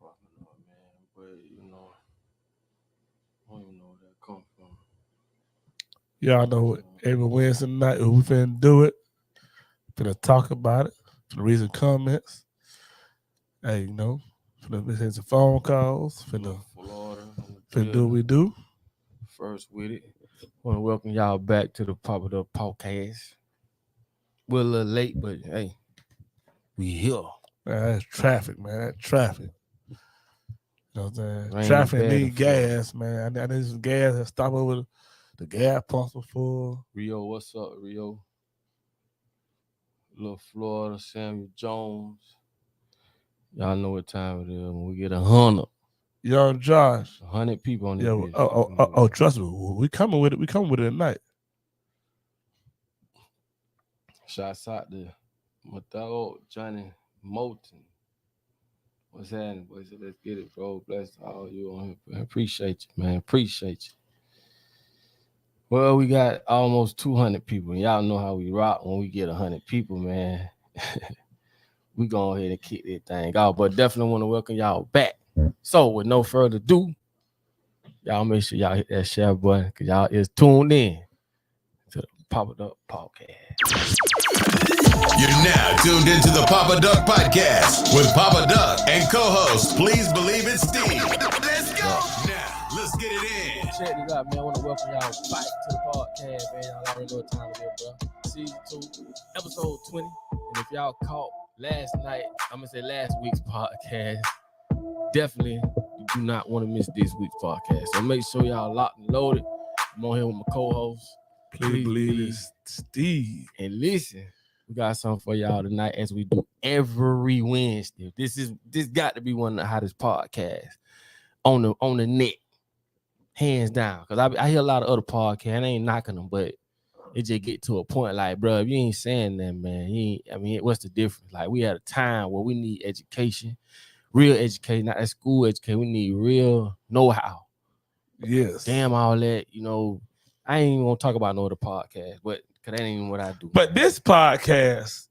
popping up, man. But I don't even know where that come from. Y'all know it. Every Wednesday night we finna do it. Finna talk about it. Finna read some comments. Hey, finna listen to phone calls. Florida, Finna do what we do. First with it. Want to welcome y'all back to the Papa Duck Podcast. We're a little late, but hey, we here. Man, that's traffic, man. That's traffic. You know what I'm saying? Rain Traffic bad in need gas, man. I need some gas and stop over the gas pumps before. Rio, what's up, Rio? Little Florida, Samuel Jones. Y'all know what time it is when we get 100. Young Josh. 100 people on this Yeah. bitch. Trust me. We coming with it. We coming with it tonight. Shouts out to my dog, Johnny Moulton. What's happening, boys? Let's get it, bro. Bless all you on here. Appreciate you, man. Appreciate you. Well, we got almost 200 people. Y'all know how we rock when we get 100 people, man. We go ahead and kick that thing out. But definitely want to welcome y'all back. So, with no further ado, y'all make sure y'all hit that share button because y'all is tuned in to the Papa Duck Podcast. You're now tuned into the Papa Duck Podcast with Papa Duck and co-host Please Believe It's Steve. Let's go. Now, let's get it in. Check this out, man. I want to welcome y'all back to the podcast, man. Y'all already know what time it is, bro. Season 2, episode 20. And if y'all caught last week's podcast, definitely you do not want to miss this week's podcast. So make sure y'all locked and loaded. I'm on here with my co-host. Please believe it's Steve. And listen, we got something for y'all tonight as we do every Wednesday. This got to be one of the hottest podcasts on the net, hands down. Because I hear a lot of other podcasts. I ain't knocking them, but it just get to a point like, bro, if you ain't saying that, man, what's the difference? Like, we at a time where we need education, real education, not that school education. We need real know-how. Yes. Damn all that, I ain't even gonna talk about no other podcast, but cause that ain't even what I do. But this podcast,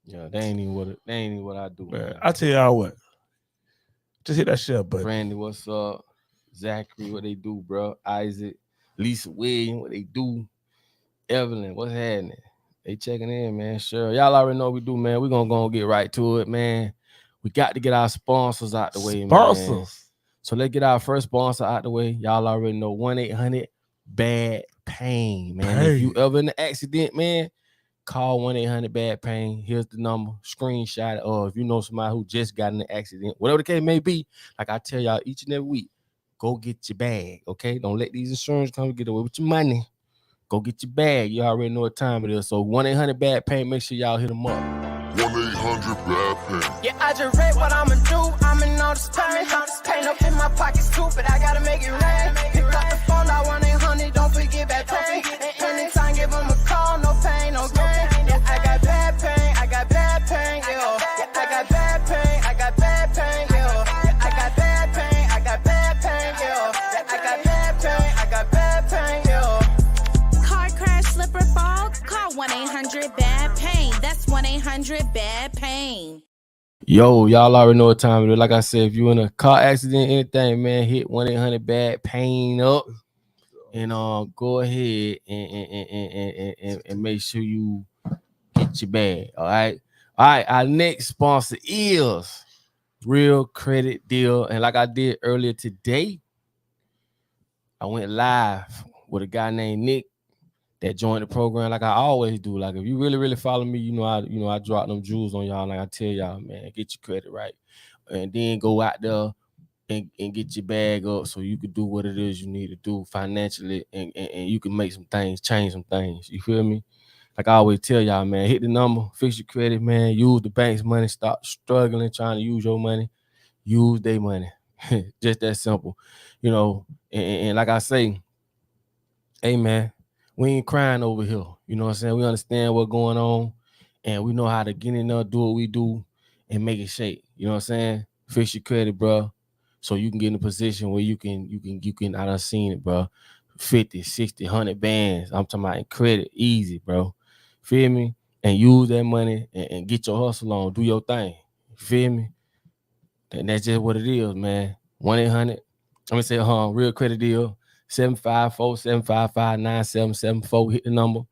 yeah, that ain't even what I do. Man, I tell y'all what. Just hit that share button. Brandy, what's up? Zachary, what they do, bro? Isaac, Lisa Williams, what they do? Evelyn, what's happening? They checking in, man. Sure. Y'all already know what we do, man. We're gonna go and get right to it, man. We got to get our sponsors out the way, man. So let's get our first sponsor out the way. Y'all already know 1-800-BAD-PAIN, man. If you ever in an accident, man, call 1-800-BAD-PAIN. Here's the number. Screenshot it. Or if you know somebody who just got in an accident, whatever the case may be, like I tell y'all each and every week, go get your bag, okay? Don't let these insurance companies get away with your money. Go get your bag. You already know what time it is. So 1-800-BAD-PAIN, make sure y'all hit them up. 1-800-BAD-PAIN. Yeah, I just read what I'ma do. I'm in all this pain. Pain up in my pockets too, but I gotta make it rain. Pick up the phone, I 1-800, don't forget bad pain. Anytime, give them a call, no pain, no gain. Yeah, I got bad pain, I got bad pain, yeah. Yeah, I got bad pain, I got bad pain, yeah. Yeah, I got bad pain, I got bad pain, yeah. Yeah, I got bad pain, I got bad pain, yeah. Car crash, slip or fall, call 1-800-BAD-PAIN. That's 1-800-BAD-PAIN. Yo, y'all already know what time it is. Like I said, if you're in a car accident, anything, man, hit 1-800-BAD-PAIN up. And go ahead and make sure you get your bag. All right. Our next sponsor is Real Credit Deal. And like I did earlier today, I went live with a guy named Nick that joined the program like I always do. Like, if you really follow me, I drop them jewels on y'all. Like I tell y'all, man, get your credit right. And then go out there and get your bag up so you can do what it is you need to do financially and you can make some things, change some things. You feel me? Like I always tell y'all, man, hit the number, fix your credit, man. Use the bank's money. Stop struggling trying to use your money. Use their money. Just that simple. And like I say, hey, man, we ain't crying over here. You know what I'm saying? We understand what's going on, and we know how to get in there, do what we do, and make it shake. You know what I'm saying? Fix your credit, bro, so you can get in a position where you can. I done seen it, bro. 50, 60, 100 bands. I'm talking about in credit, easy, bro. Feel me? and use that money and get your hustle on, do your thing. You feel me? And that's just what it is, man. 1-800. I'm gonna say real credit deal. 754-755-9774. Hit the number.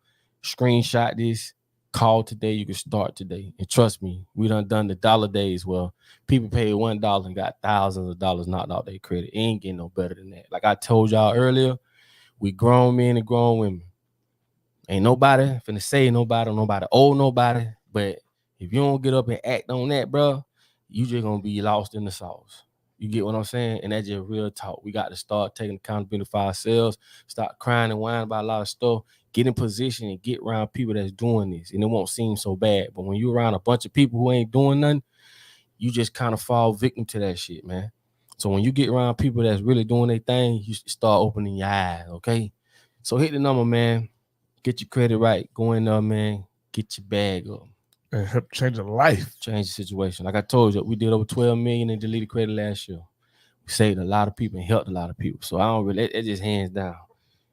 Screenshot this. Call today. You can start today. And trust me, we done the dollar days. Well, people paid $1 and got thousands of dollars knocked out their credit. It ain't getting no better than that. Like I told y'all earlier, we grown men and grown women. Ain't nobody finna say nobody owe nobody. But if you don't get up and act on that, bro, you just gonna be lost in the sauce. You get what I'm saying? And that's just real talk. We got to start taking accountability for ourselves, stop crying and whining about a lot of stuff, get in position and get around people that's doing this. And it won't seem so bad. But when you're around a bunch of people who ain't doing nothing, you just kind of fall victim to that shit, man. So when you get around people that's really doing their thing, you start opening your eyes, okay? So hit the number, man. Get your credit right. Go in there, man. Get your bag up. And help change a life. Change the situation. Like I told you, we did over 12 million in deleted credit last year. We saved a lot of people and helped a lot of people. So I don't really, it just hands down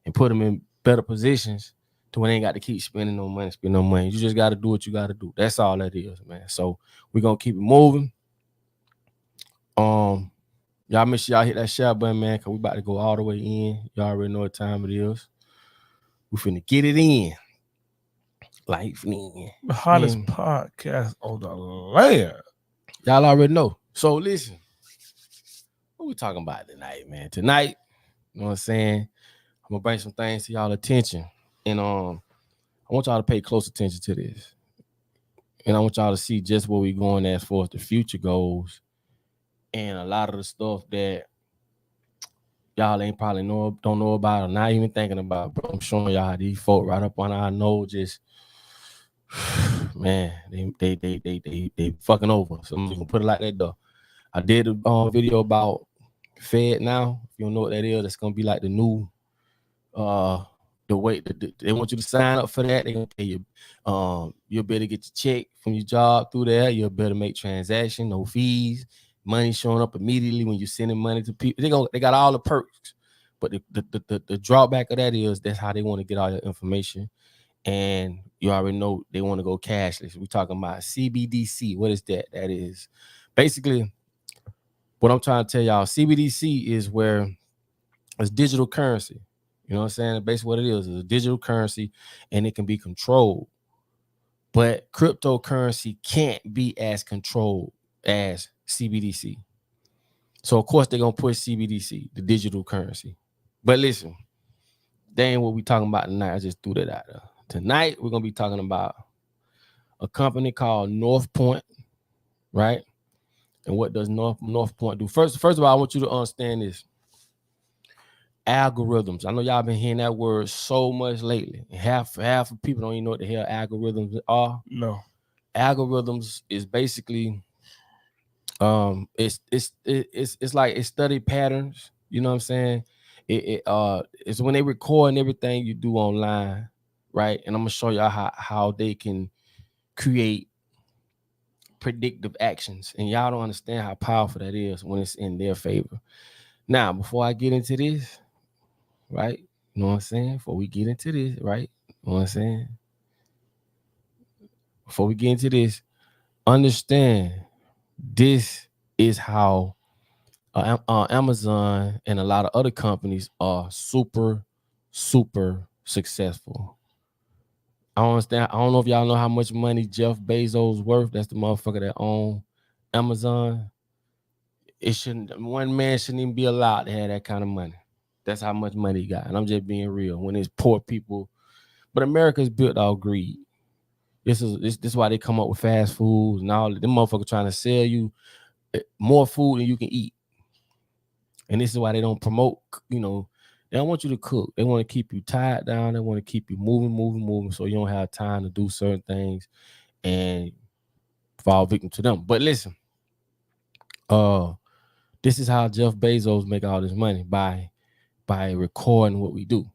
and put them in better positions to when they ain't got to keep spending no money. You just got to do what you got to do. That's all that is, man. So we're going to keep it moving. Y'all make sure y'all hit that share button, man, because we about to go all the way in. Y'all already know what time it is. We finna get it in. Life in. The hottest podcast on the land. Y'all already know. So listen, what we talking about tonight, man? Tonight, you know what I'm saying? I'm gonna bring some things to y'all attention. And I want y'all to pay close attention to this. And I want y'all to see just where we going as far as the future goes. And a lot of the stuff that y'all ain't probably don't know about or not even thinking about. But I'm showing y'all how these folk right up on our nose just, man, they fucking over. So I'm gonna put it like that though. I did a video about Fed now. If you don't know what that is, that's gonna be like the new the way they want you to sign up for that. They're gonna pay you. You'll better get your check from your job through there. You'll better make transaction, no fees. Money showing up immediately when you're sending money to people. They got all the perks, but the drawback of that is that's how they want to get all your information. And you already know they want to go cashless. We're talking about CBDC. What is that? That is basically what I'm trying to tell y'all. CBDC is where it's digital currency. You know what I'm saying? Basically what it is a digital currency and it can be controlled. But cryptocurrency can't be as controlled as CBDC. So of course they're gonna push CBDC, the digital currency. But listen, that ain't what we talking about tonight. I just threw that out there. Tonight we're gonna be talking about a company called North Point, right? And what does North Point do? First of all, I want you to understand this. Algorithms. I know y'all been hearing that word so much lately. And half of people don't even know what the hell algorithms are. No. Algorithms is basically it's like it study patterns, you know what I'm saying? It's when they record and everything you do online, right? And I'm gonna show y'all how they can create predictive actions, and y'all don't understand how powerful that is when it's in their favor. Now, before I get into this, right? You know what I'm saying? Before we get into this, right? You know what I'm saying? Before we get into this, understand this is how Amazon and a lot of other companies are super successful. I don't understand. I don't know if y'all know how much money Jeff Bezos worth. That's the motherfucker that owns Amazon. One man shouldn't even be allowed to have that kind of money. That's how much money he got. And I'm just being real. When it's poor people, but America's built on greed. This is why they come up with fast foods and all. Them motherfuckers trying to sell you more food than you can eat. And this is why they don't promote, you know, they don't want you to cook. They want to keep you tied down. They want to keep you moving, so you don't have time to do certain things and fall victim to them. But listen, this is how Jeff Bezos make all this money, by recording what we do.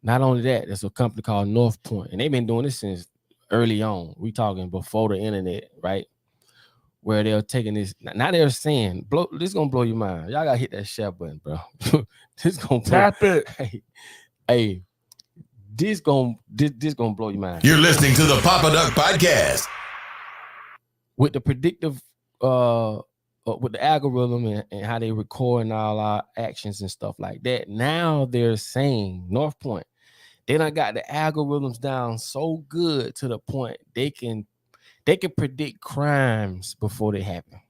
Not only that, there's a company called North Point, and they've been doing this since early on. We talking before the internet, right? Where they're taking this. Now they're saying, this is gonna blow your mind. Y'all gotta hit that share button, bro. This gonna tap it. Hey, this gonna blow your mind. You're listening to the Papa Duck Podcast. With the predictive with the algorithm and how they record all our actions and stuff like that. Now they're saying North Point, they done got the algorithms down so good to the point they can predict crimes before they happen.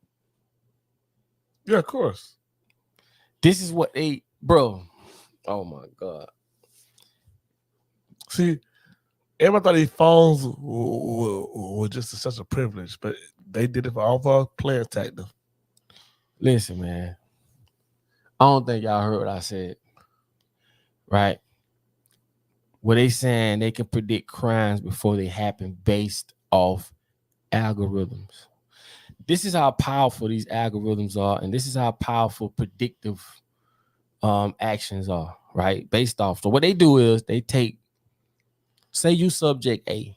Yeah, of course. This is what bro. Oh my God. See, everybody thought these phones were just such a privilege, but they did it for all of our players tactics. Listen, man. I don't think y'all heard what I said. Right? What they saying they can predict crimes before they happen based off algorithms. This is how powerful these algorithms are, and this is how powerful predictive actions are, right? Based off. So what they do is they take, say you subject A.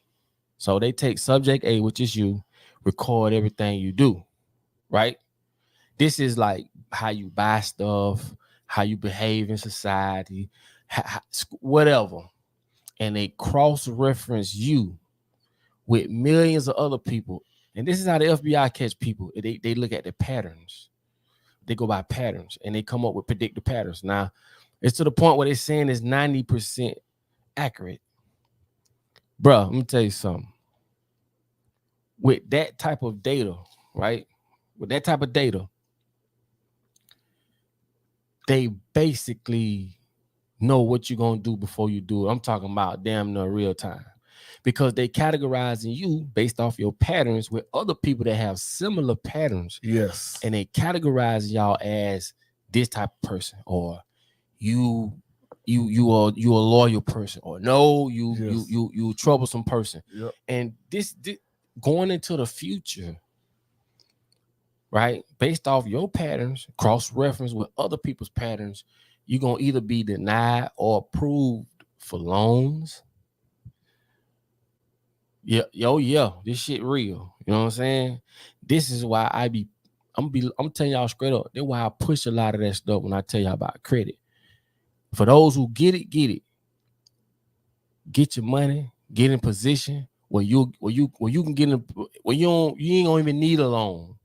So they take subject A, which is you, record everything you do, right? This is like how you buy stuff, how you behave in society, whatever. And they cross-reference you with millions of other people. And this is how the FBI catch people. They look at the patterns. They go by patterns, and they come up with predictive patterns. Now, it's to the point where they're saying it's 90% accurate. Bro, let me tell you something. With that type of data, right? With that type of data, they basically know what you're going to do before you do it. I'm talking about damn near real time. Because they categorizing you based off your patterns with other people that have similar patterns. Yes. And they categorize y'all as this type of person, or you are a loyal person, or no, you troublesome person. Yep. And this going into the future, right? Based off your patterns, cross-reference with other people's patterns, you're gonna either be denied or approved for loans. Yeah, this shit real. You know what I'm saying? This is why I'm telling y'all straight up. That's why I push a lot of that stuff when I tell y'all about credit. For those who get it. Get your money, get in position where you can get in, where you ain't gonna even need a loan.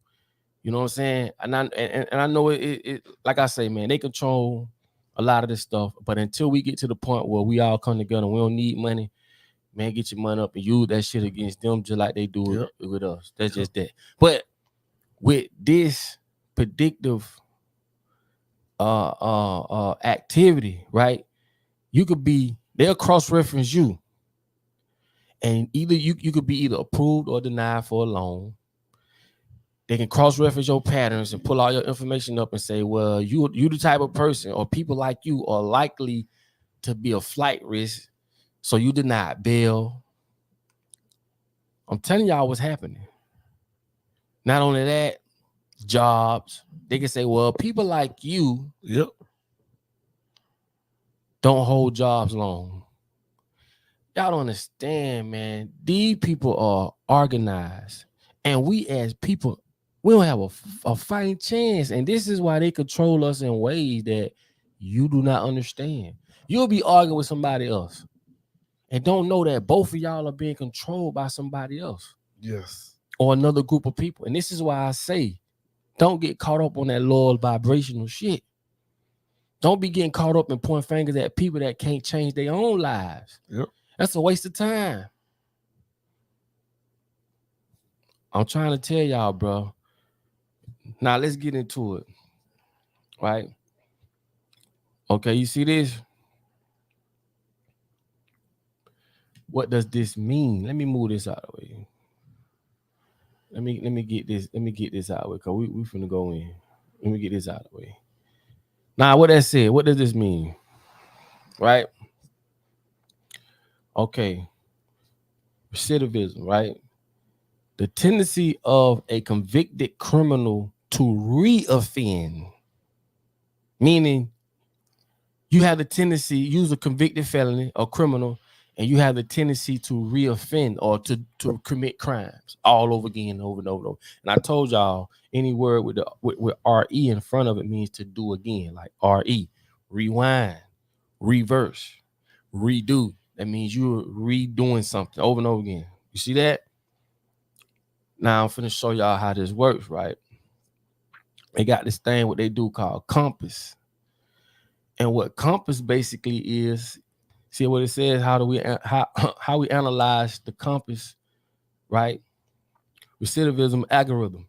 You know what I'm saying? And I know it like I say, man, they control a lot of this stuff. But until we get to the point where we all come together and we don't need money, man, get your money up and use that shit against them just like they do it with us. That's just that. But with this predictive activity, right? They'll cross-reference you. And either you could be either approved or denied for a loan. They can cross-reference your patterns and pull all your information up and say, well, you the type of person, or people like you are likely to be a flight risk. So you denied bail. I'm telling y'all what's happening. Not only that, jobs. They can say, well, people like you don't hold jobs long. Y'all don't understand, man. These people are organized. And we as people, we don't have a fighting chance. And this is why they control us in ways that you do not understand. You'll be arguing with somebody else and don't know that both of y'all are being controlled by somebody else. Yes. Or another group of people. And this is why I say, don't get caught up on that low vibrational shit. Don't be getting caught up and pointing fingers at people that can't change their own lives. Yep. That's a waste of time. I'm trying to tell y'all, bro. Now let's get into it. Right? Okay, you see this? What does this mean? Let me move this out of the way. Let me get this out of the way, because we finna go in. Let me get this out of the way. Now, what that said, what does this mean? Right? Okay. Recidivism, right? The tendency of a convicted criminal to reoffend. Meaning, you have the tendency, use a convicted felony or criminal, and you have the tendency to reoffend or to commit crimes all over again, over and over and over. And I told y'all, any word with RE in front of it means to do again, like RE, rewind, reverse, redo. That means you're redoing something over and over again. You see that? Now I'm finna show y'all how this works, right? They got this thing what they do called compass. And what compass basically is, see what it says, how we analyze the compass, right? Recidivism algorithm.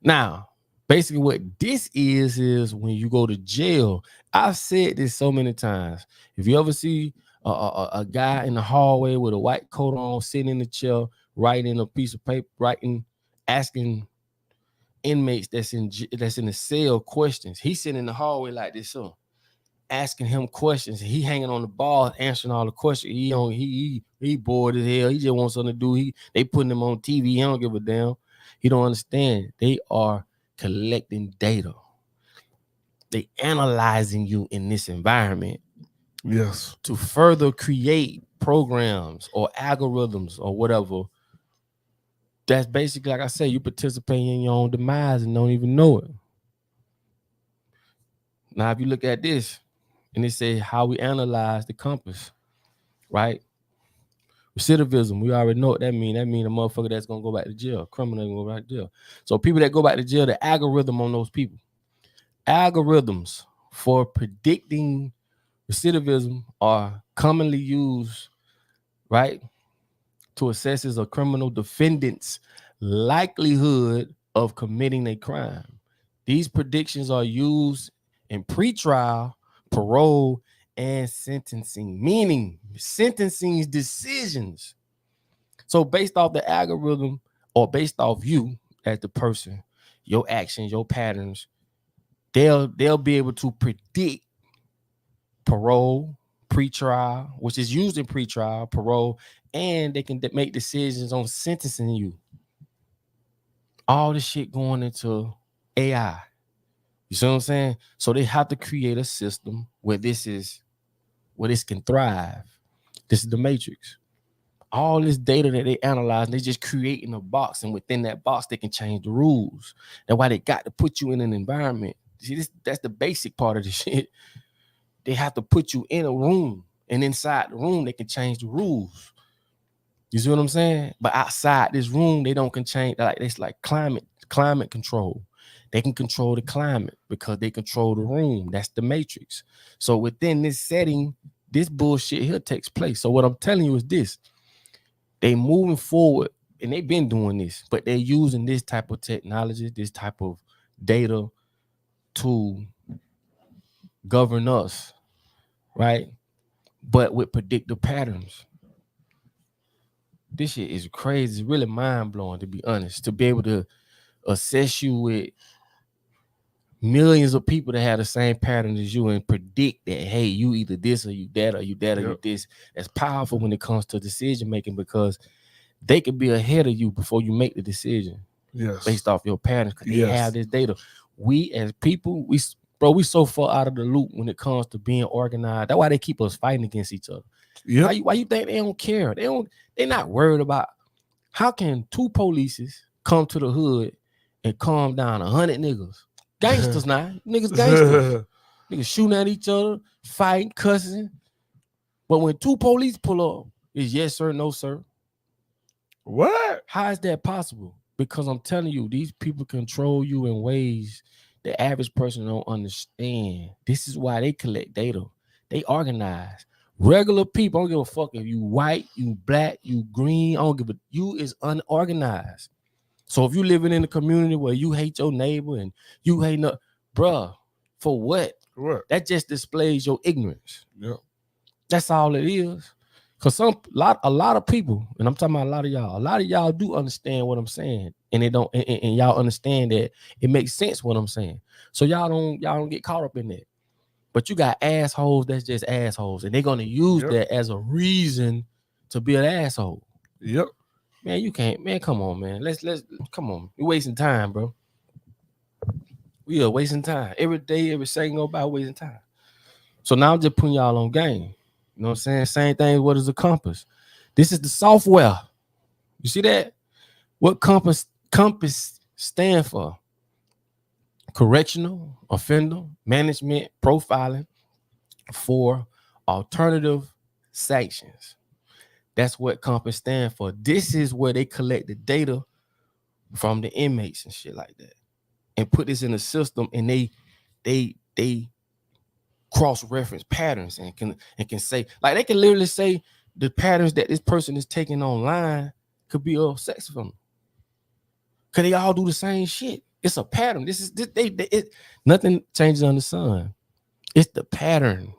Now, basically what this is when you go to jail. I've said this so many times. If you ever see a guy in the hallway with a white coat on, sitting in the chair, writing a piece of paper, asking inmates that's in the cell questions. He's sitting in the hallway like this, so asking him questions. He hanging on the ball, answering all the questions. He bored as hell. He just wants something to do. They putting him on TV. He don't give a damn. He don't understand. They are collecting data. They analyzing you in this environment. Yes. To further create programs or algorithms or whatever. That's basically, like I said, you participating in your own demise and don't even know it. Now, if you look at this, and it says how we analyze the compass, right? Recidivism, we already know what that means. That means a motherfucker that's gonna go back to jail, criminal gonna go back to jail. So people that go back to jail, the algorithm on those people. Algorithms for predicting recidivism are commonly used, right, to assess a criminal defendant's likelihood of committing a crime. These predictions are used in pretrial, parole, and sentencing, meaning sentencing decisions. So based off the algorithm or based off you as the person, your actions, your patterns, they'll be able to predict parole, pretrial, which is used in pretrial, parole, and they can make decisions on sentencing you. All this shit going into AI. You see what I'm saying? So they have to create a system where this can thrive. This is the matrix. All this data that they analyze, they just creating a box, and within that box, they can change the rules. That's why they got to put you in an environment. See, that's the basic part of the shit. They have to put you in a room, and inside the room, they can change the rules. You see what I'm saying? But outside this room, they don't can change. Like it's like climate control. They can control the climate because they control the room. That's the matrix. So within this setting, this bullshit here takes place. So what I'm telling you is this: they moving forward, and they've been doing this, but they're using this type of technology, this type of data to govern us, right? But with predictive patterns. This shit is crazy. It's really mind-blowing, to be honest, to be able to assess you with millions of people that have the same pattern as you and predict that, hey, you either this or you that or you that or you this. That's powerful when it comes to decision making, because they could be ahead of you before you make the decision. Yes. Based off your patterns, because they have this data. We as people, we so far out of the loop when it comes to being organized. That's why they keep us fighting against each other. Yeah. Why you think they don't care? They're not worried about how can two polices come to the hood and calm down 100 niggas. Gangsters now. Niggas gangsters. Niggas shooting at each other, fighting, cussing. But when two police pull up, it's yes, sir, no, sir. What? How is that possible? Because I'm telling you, these people control you in ways the average person don't understand. This is why they collect data. They organize. Regular people, I don't give a fuck if you white, you black, you green, I don't give a, you is unorganized. So if you living in a community where you hate your neighbor and you hate bruh, for what? That just displays your ignorance. Yeah. That's all it is. Because a lot of people, and I'm talking about a lot of y'all do understand what I'm saying. And they don't, and y'all understand that it makes sense what I'm saying. So y'all don't get caught up in that. But you got assholes that's just assholes, and they're gonna use that as a reason to be an asshole. Yep. Man, you can't, man. Come on, man. Let's come on. We're wasting time, bro. We are wasting time. Every day, every second go by, wasting time. So now I'm just putting y'all on game. You know what I'm saying? Same thing. What is a compass? This is the software. You see that? What compass stand for? Correctional, offender, management, profiling for alternative sanctions. That's what COMPAS stand for. This is where they collect the data from the inmates and shit like that, and put this in the system, and they cross-reference patterns and can say, like, they can literally say the patterns that this person is taking online could be of sex offender. Cause they all do the same shit. It's a pattern. Nothing changes on the sun. It's the pattern.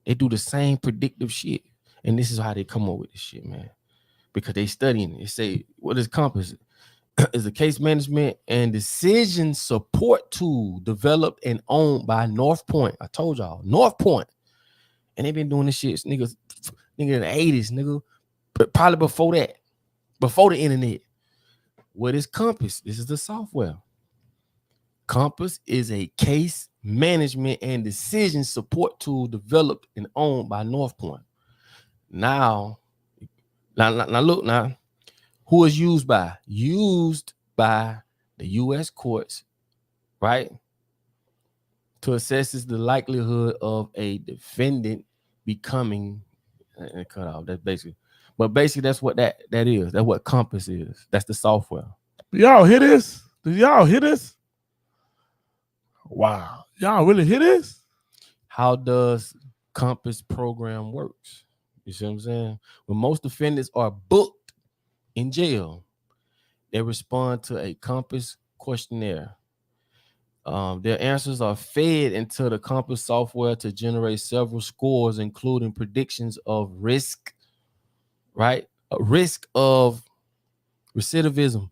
They do the same predictive shit. And this is how they come up with this shit, man. Because they studying it. They say, what is COMPAS? Is a case management and decision support tool developed and owned by North Point. I told y'all, North Point. And they've been doing this shit, nigga, in the 80s, nigga. But probably before that, before the internet. What is COMPAS? This is the software. COMPAS is a case management and decision support tool developed and owned by North Point. Now, look now. Who is used by? Used by the U.S. courts, right? To assess the likelihood of a defendant becoming cut off. That's basically, but basically that's what that is. That's what COMPAS is. That's the software. Y'all hear this? Did y'all hear this? Wow. Y'all really hear this? How does COMPAS program works? You see what I'm saying? When most defendants are booked in jail, they respond to a COMPAS questionnaire. Their answers are fed into the COMPAS software to generate several scores, including predictions of risk, right? A risk of recidivism.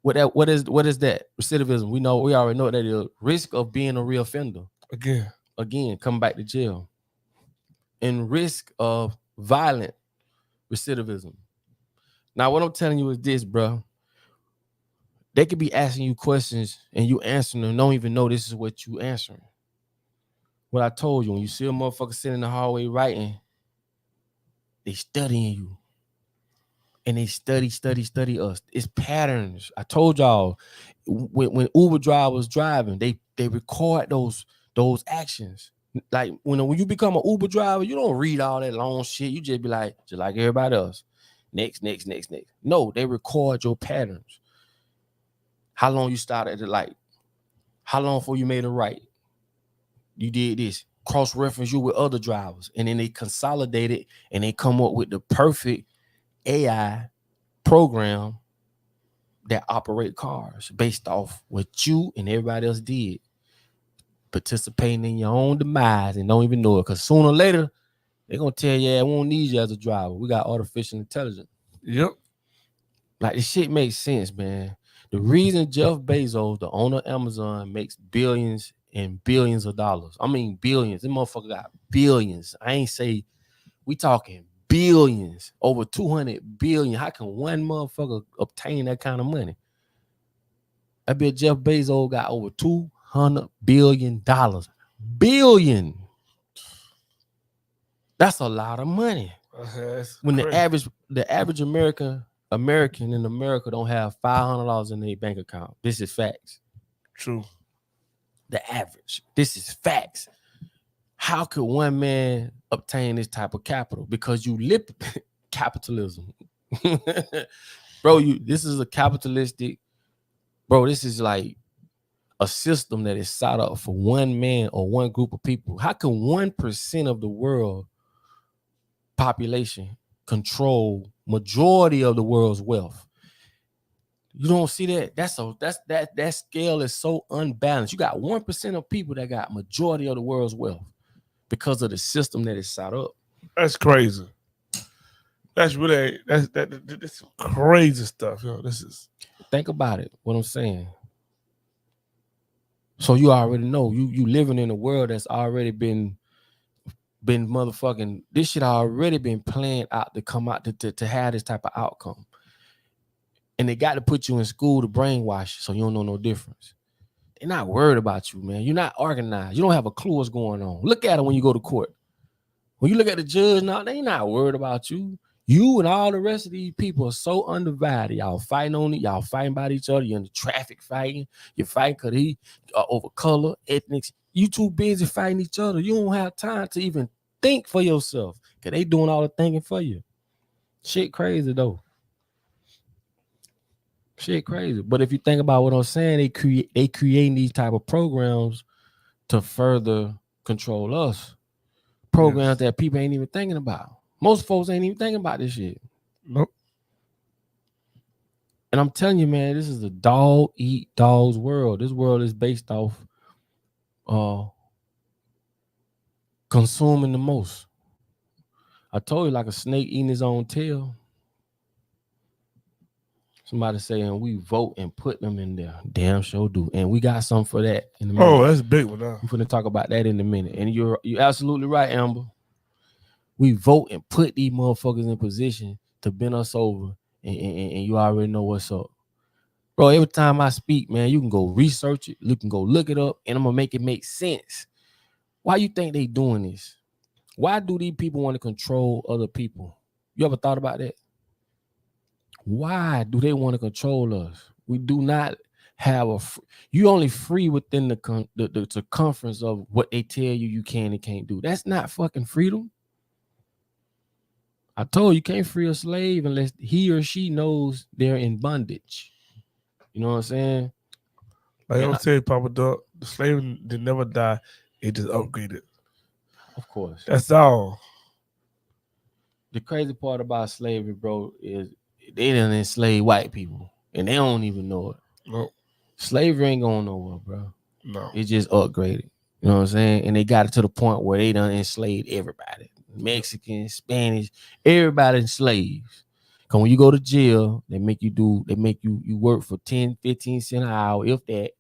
What is that? Recidivism. We already know what that is. Risk of being a reoffender. Again, come back to jail. And risk of violent recidivism. Now, what I'm telling you is this, bro. They could be asking you questions and you answering them, don't even know this is what you answering. What I told you, when you see a motherfucker sitting in the hallway writing, they studying you. And they study us. It's patterns. I told y'all, when Uber drivers driving, they record those actions. Like when you become an Uber driver, you don't read all that long shit. You just be like, just like everybody else. Next. No, they record your patterns. How long you started at the light? How long before you made a right? You did this. Cross-reference you with other drivers. And then they consolidate it and they come up with the perfect AI program that operate cars based off what you and everybody else did. Participating in your own demise and don't even know it. Because sooner or later, they're going to tell you, we won't need you as a driver. We got artificial intelligence. Yep. Like, this shit makes sense, man. The reason Jeff Bezos, the owner of Amazon, makes billions and billions of dollars. I mean, billions. This motherfucker got billions. I ain't say we talking billions, over 200 billion. How can one motherfucker obtain that kind of money? I bet Jeff Bezos got over $200 billion. Billion. That's a lot of money. When crazy. the average American in America don't have $500 in their bank account. This is facts. True. The average. This is facts. How could one man obtain this type of capital? Because you live capitalism. Bro, this is a capitalistic, this is like a system that is set up for one man or one group of people. How can 1% of the world population control majority of the world's wealth? You don't see that? That scale is so unbalanced. You got 1% of people that got majority of the world's wealth because of the system that is set up. That's crazy. That's crazy stuff. Yo, think about it. What I'm saying. So you already know you living in a world that's already been motherfucking, this shit already been planned out to come out to have this type of outcome. And they got to put you in school to brainwash you so you don't know no difference. They're not worried about you, man. You're not organized. You don't have a clue what's going on. Look at it when you go to court. When you look at the judge now, they not worried about you. You and all the rest of these people are so undivided. Y'all fighting on it. Y'all fighting about each other. You're in the traffic fighting. You're fighting because he over color, ethnics. You too busy fighting each other. You don't have time to even think for yourself. Cause they doing all the thinking for you. Shit crazy though. Shit crazy. But if you think about what I'm saying, they creating these type of programs to further control us. Programs that people ain't even thinking about. Most folks ain't even thinking about this shit. Nope. And I'm telling you, man, this is a dog eat dog's world. This world is based off consuming the most. I told you, like a snake eating his own tail. Somebody saying we vote and put them in there. Damn sure do. And we got something for that in a minute. Oh, that's a big one now. We're going to talk about that in a minute. And you're absolutely right, Amber. We vote and put these motherfuckers in position to bend us over. And you already know what's up. Bro, every time I speak, man, you can go research it. You can go look it up. And I'm going to make it make sense. Why you think they doing this? Why do these people want to control other people? You ever thought about that? Why do they want to control us? We do not have you only free within the circumference of what they tell you can and can't do. That's not fucking freedom. I told you can't free a slave unless he or she knows they're in bondage. You know what I'm saying? Like I tell you, Papa Duck, the slave did never die. It just upgraded. Of course. That's all. The crazy part about slavery, bro, is they done enslave white people and they don't even know it. Nope. Slavery ain't going nowhere, bro. No. It just upgraded. You know what I'm saying? And they got it to the point where they done enslaved everybody. Mexicans, Spanish, everybody slaves. Cause when you go to jail, they make you work for 10, 15 cents an hour, if that,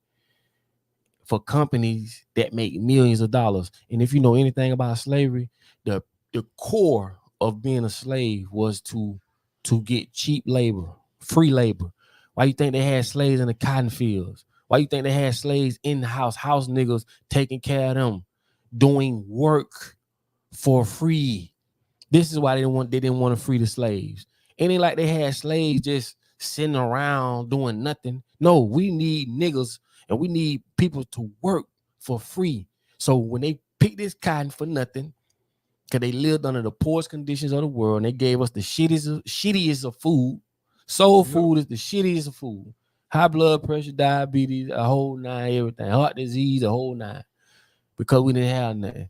for companies that make millions of dollars. And if you know anything about slavery, the core of being a slave was to get cheap labor, free labor. Why you think they had slaves in the cotton fields? Why you think they had slaves in the house niggas taking care of them, doing work for free? This is why they didn't want to free the slaves. It ain't like they had slaves just sitting around doing nothing. No, we need niggas and we need people to work for free. So when they pick this cotton for nothing, because they lived under the poorest conditions of the world, and they gave us the shittiest of food. Soul food is the shittiest of food. High blood pressure, diabetes, a whole nine, everything. Heart disease, a whole nine. Because we didn't have nothing.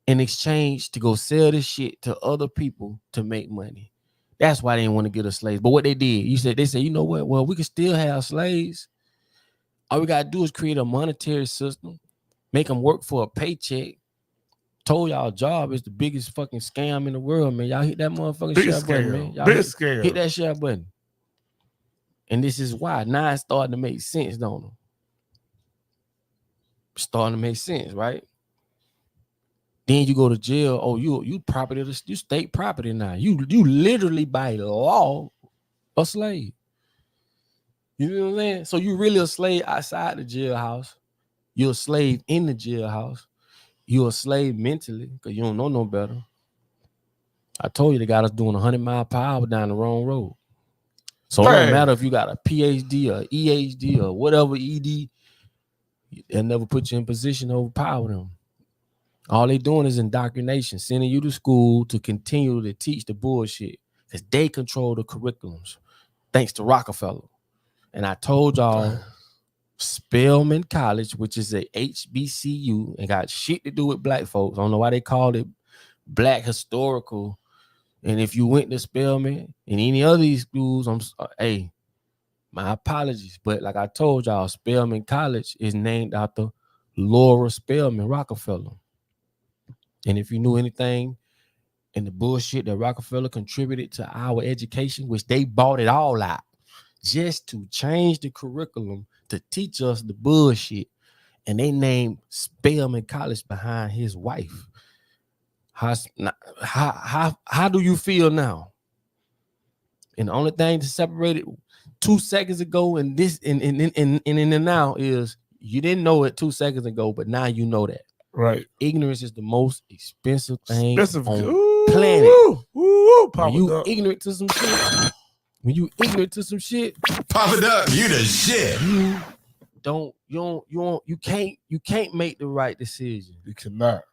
In exchange to go sell this shit to other people to make money. That's why they didn't want to get us slaves. But what they did, they said, you know what? Well, we can still have slaves. All we got to do is create a monetary system, make them work for a paycheck. Told y'all job is the biggest fucking scam in the world, man. Y'all hit that motherfucking share button, man. Y'all hit that share button. And this is why. Now it's starting to make sense, don't it? Starting to make sense, right? Then you go to jail. Oh, you state property now. You literally by law a slave. You know what I'm saying? So you really a slave outside the jailhouse. You're a slave in the jailhouse. You're a slave mentally because you don't know no better. I told you they got us doing 100 miles per hour down the wrong road. So it don't matter if you got a PhD or EHD or whatever ED, they'll never put you in position to overpower them. All they doing is indoctrination, sending you to school to continue to teach the bullshit because they control the curriculums, thanks to Rockefeller. And I told y'all, Spelman College, which is a HBCU, and got shit to do with black folks. I don't know why they called it Black Historical. And if you went to Spelman and any other these schools, hey, my apologies. But like I told y'all, Spelman College is named after Laura Spelman Rockefeller. And if you knew anything in the bullshit that Rockefeller contributed to our education, which they bought it all out just to change the curriculum to teach us the bullshit, and they named Spelman College behind his wife. How do you feel now? And the only thing to separate it 2 seconds ago and this and in the now is you didn't know it 2 seconds ago, but now you know that. Right. Ignorance is the most expensive thing on the planet. When you ignorant to some shit. When you ignorant to some shit, Papa Duck, you the shit. You can't make the right decision. You cannot.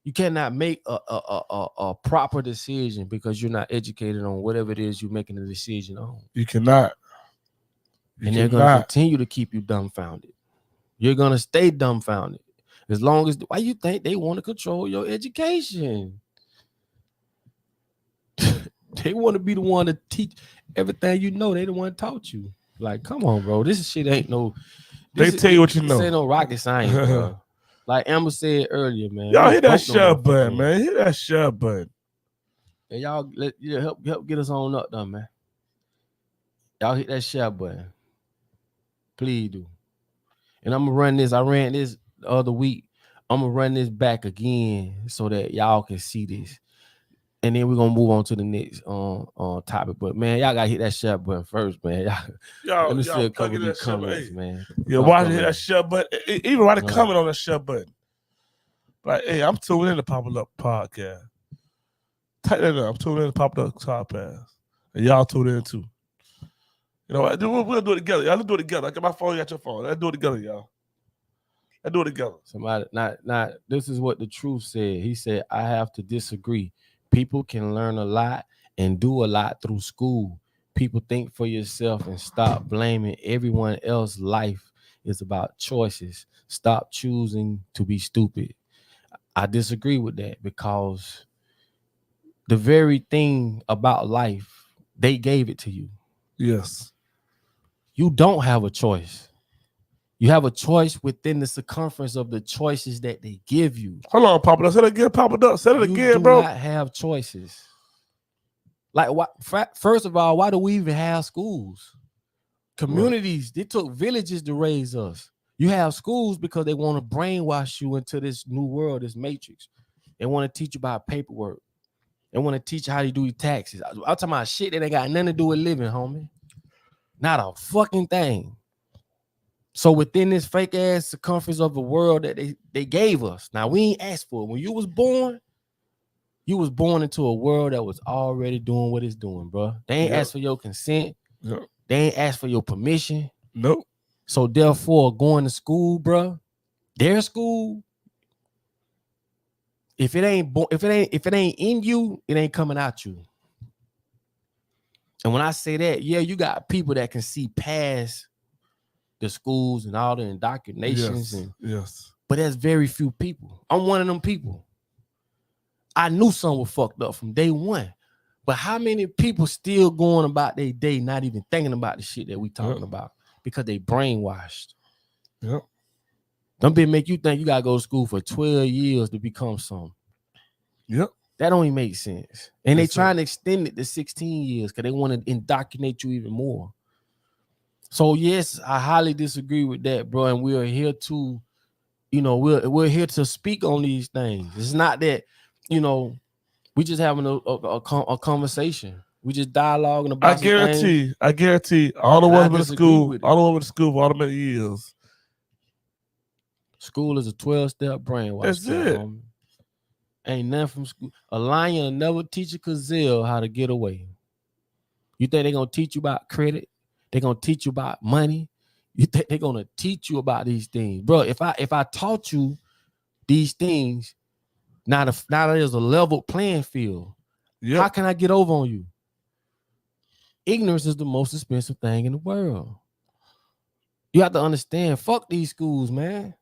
You cannot make a proper decision because you're not educated on whatever it is you're making a decision on. You cannot. And they're going to continue to keep you dumbfounded. You're going to stay dumbfounded. As long as, why you think they want to control your education? They want to be the one to teach everything you know. They the one taught you. Like, come on, bro. This shit ain't no. They tell you what you know. This ain't no rocket science, bro. Like Amber said earlier, man. Y'all hit that share button, man. Hit that share button. And y'all help get us on up, though, man. Y'all hit that share button. Please do. And I'm gonna run this. I ran this the other week. I'm gonna run this back again so that y'all can see this. And then we're gonna move on to the next topic. But man, y'all gotta hit that share button first, man. Y'all let me see a couple of these comments, man. Yeah, why hit that share button? Even write a comment on that share button. Like, hey, I'm tuning in to Papa Duck Podcast. Type that up. I'm tuning in to Papa Duck Podcast. And y'all tune in too. You know what? We'll do it together. Y'all, let's do it together. I got my phone, you got your phone. Let's do it together, y'all. Let's do it together. Somebody, not. This is what the truth said. He said, I have to disagree. People can learn a lot and do a lot through school. People think for yourself and stop blaming everyone else. Life is about choices. Stop choosing to be stupid. I disagree with that because the very thing about life, they gave it to you. Yes. You don't have a choice. You have a choice within the circumference of the choices that they give you. Hold on, Papa Duck. Say it again, Papa Duck. Say it again, bro. You do not have choices. Like, first of all, why do we even have schools? Communities, they took villages to raise us. You have schools because they want to brainwash you into this new world, this matrix. They want to teach you about paperwork. They want to teach you how to do your taxes. I'm talking about shit that ain't got nothing to do with living, homie. Not a fucking thing. So within this fake ass circumference of the world that they gave us, now we ain't asked for it. When you was born into a world that was already doing what it's doing, bro. They ain't asked for your consent. Yep. They ain't asked for your permission. Nope. So therefore, going to school, bro, their school, if it ain't in you, it ain't coming out you. And when I say that, yeah, you got people that can see past the schools and all the indoctrinations. Yes. But there's very few people. I'm one of them people. I knew something was fucked up from day one. But how many people still going about their day, not even thinking about the shit that we talking about? Because they brainwashed. Yep. Them bitch make you think you gotta go to school for 12 years to become something. Yep. That don't even make sense. And they trying to extend it to 16 years because they want to indoctrinate you even more. So yes, I highly disagree with that, bro. And we are here to, we're here to speak on these things. It's not that, we just having a conversation. We just dialoguing about. I guarantee all the ones in school, all the ones in school for all the many years. School is a 12-step brainwash. That's it. Homie. Ain't nothing from school. A lion will never teach a gazelle how to get away. You think they're gonna teach you about credit? They're gonna teach you about money. You think they're gonna teach you about these things, bro? If I taught you these things, now there's a level playing field. Yep. How can I get over on you? Ignorance is the most expensive thing in the world. You have to understand. Fuck these schools, man.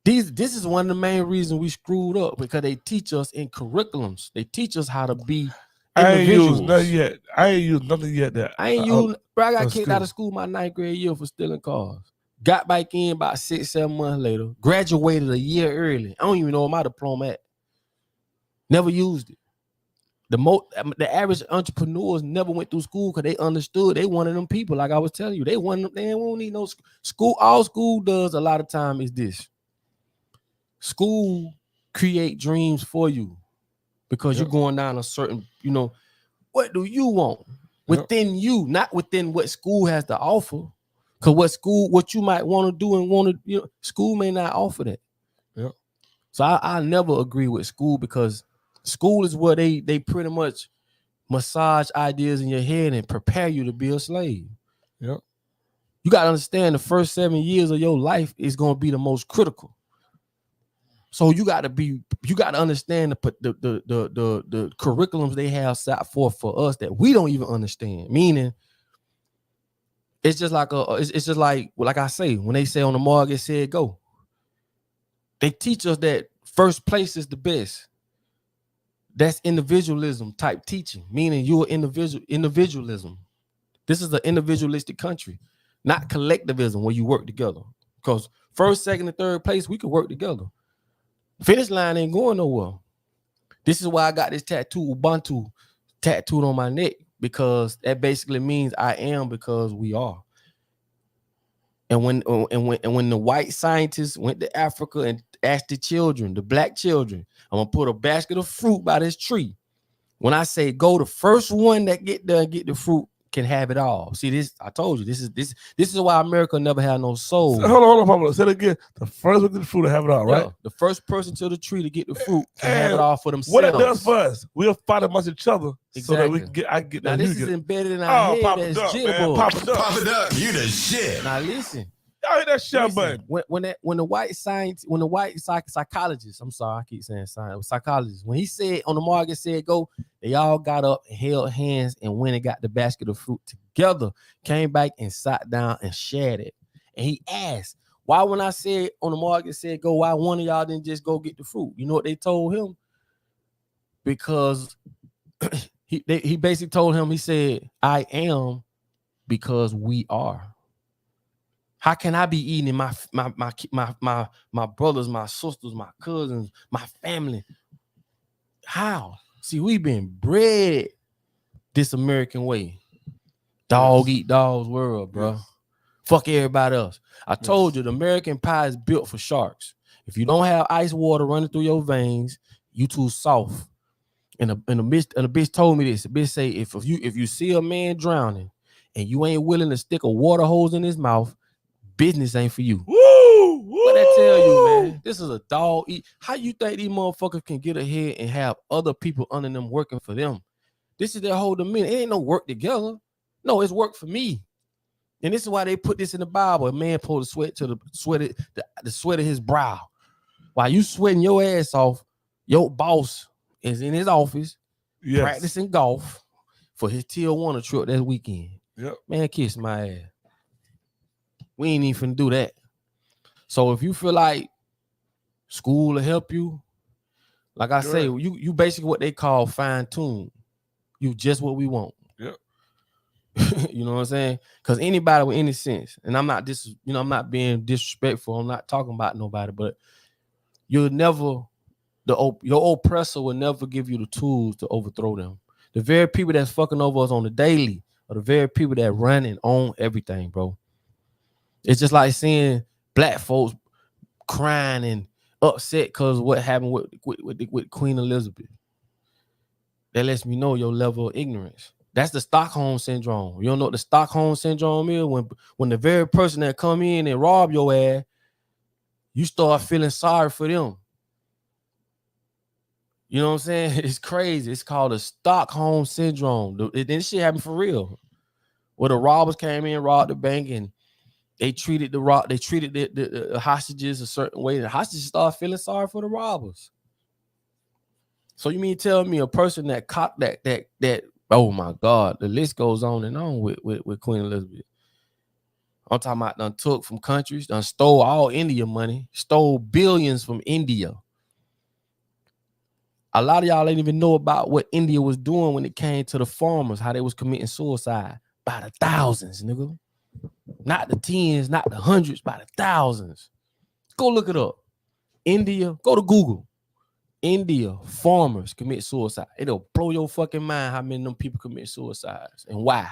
This is one of the main reasons we screwed up, because they teach us in curriculums. They teach us how to be individuals. I ain't used nothing yet. That bro, I got kicked out of school my 9th grade year for stealing cars. Got back in about 6-7 months later. Graduated a year early. I don't even know where my diploma at. Never used it. The average entrepreneurs never went through school because they understood. They one of them people, like I was telling you. They don't need no school. All school does a lot of time is this. School create dreams for you because you're going down a certain, what do you want within you, not within what school has to offer. Because what you might want to do and school may not offer that. Yeah. So I never agree with school, because school is where they pretty much massage ideas in your head and prepare you to be a slave. Yeah. You got to understand the first 7 years of your life is going to be the most critical. So you got to understand the curriculums they have set forth for us that we don't even understand. Meaning, it's just like it's just like I say, when they say on the mark it said go. They teach us that first place is the best. That's individualism type teaching, meaning you're individualism. This is an individualistic country, not collectivism where you work together. Because first, second, and third place, we can work together. Finish line ain't going nowhere. This is why I got this tattoo, Ubuntu, tattooed on my neck, because that basically means I am because we are. And when the white scientists went to Africa and asked the children, the black children, I'm gonna put a basket of fruit by this tree. When I say go, the first one that get there and get the fruit can have it all. See this? I told you this is why America never had no soul. Hold on. Say it again. The first one to the fruit to have it all, right? Yeah, the first person to the tree to get the fruit can have it all for themselves. What it does for us, we'll fight amongst each other so that we can get. I can get now that. This is embedded in our head. Papa That's Duck, jitterbug. Papa Duck, you the shit. Now listen. Y'all hit that shit button. When the white psychologist, I'm sorry, I keep saying science, psychologist, when he said on the market said go, they all got up and held hands and went and got the basket of fruit together, came back and sat down and shared it. And he asked, why when I said on the market said go, why one of y'all didn't just go get the fruit? You know what they told him? Because he basically told him, he said, I am because we are. How can I be eating my brothers, my sisters, my cousins, my family? How? See, we've been bred this American way. Dog eat dog's world, bro. Yes. Fuck everybody else. I told you the American pie is built for sharks. If you don't have ice water running through your veins, you too soft. And a bitch told me this. A bitch say if you see a man drowning and you ain't willing to stick a water hose in his mouth, business ain't for you. Woo! What I tell you, man? This is a dog eat. How you think these motherfuckers can get ahead and have other people under them working for them? This is their whole demeanor. It ain't no work together. No, it's work for me. And this is why they put this in the Bible. A man pulled the sweat to the sweat of his brow. While you sweating your ass off, your boss is in his office practicing golf for his Tijuana trip that weekend. Yep. Man, kiss my ass. We ain't even finna do that. So if you feel like school will help you, like I say, you basically what they call fine tune. You just what we want. Yep. You know what I'm saying? Because anybody with any sense, and I'm not I'm not being disrespectful. I'm not talking about nobody, but your oppressor will never give you the tools to overthrow them. The very people that's fucking over us on the daily are the very people that run and own everything, bro. It's just like seeing black folks crying and upset because of what happened with Queen Elizabeth. That lets me know your level of ignorance. That's the Stockholm syndrome. You don't know what the Stockholm syndrome is? When the very person that come in and rob your ass, you start feeling sorry for them. You know what I'm saying? It's crazy. It's called the Stockholm syndrome. This shit happened for real. Where the robbers came in, robbed the bank, and they treated the hostages a certain way. The hostages start feeling sorry for the robbers. So you mean tell me a person that caught that oh my God, the list goes on and on with Queen Elizabeth. I'm talking about done took from countries, done stole all India money, stole billions from India. A lot of y'all ain't even know about what India was doing when it came to the farmers, how they was committing suicide by the thousands, nigga. Not the tens, not the hundreds, by the thousands. Go look it up. India, go to Google. India, farmers commit suicide. It'll blow your fucking mind how many of them people commit suicides and why.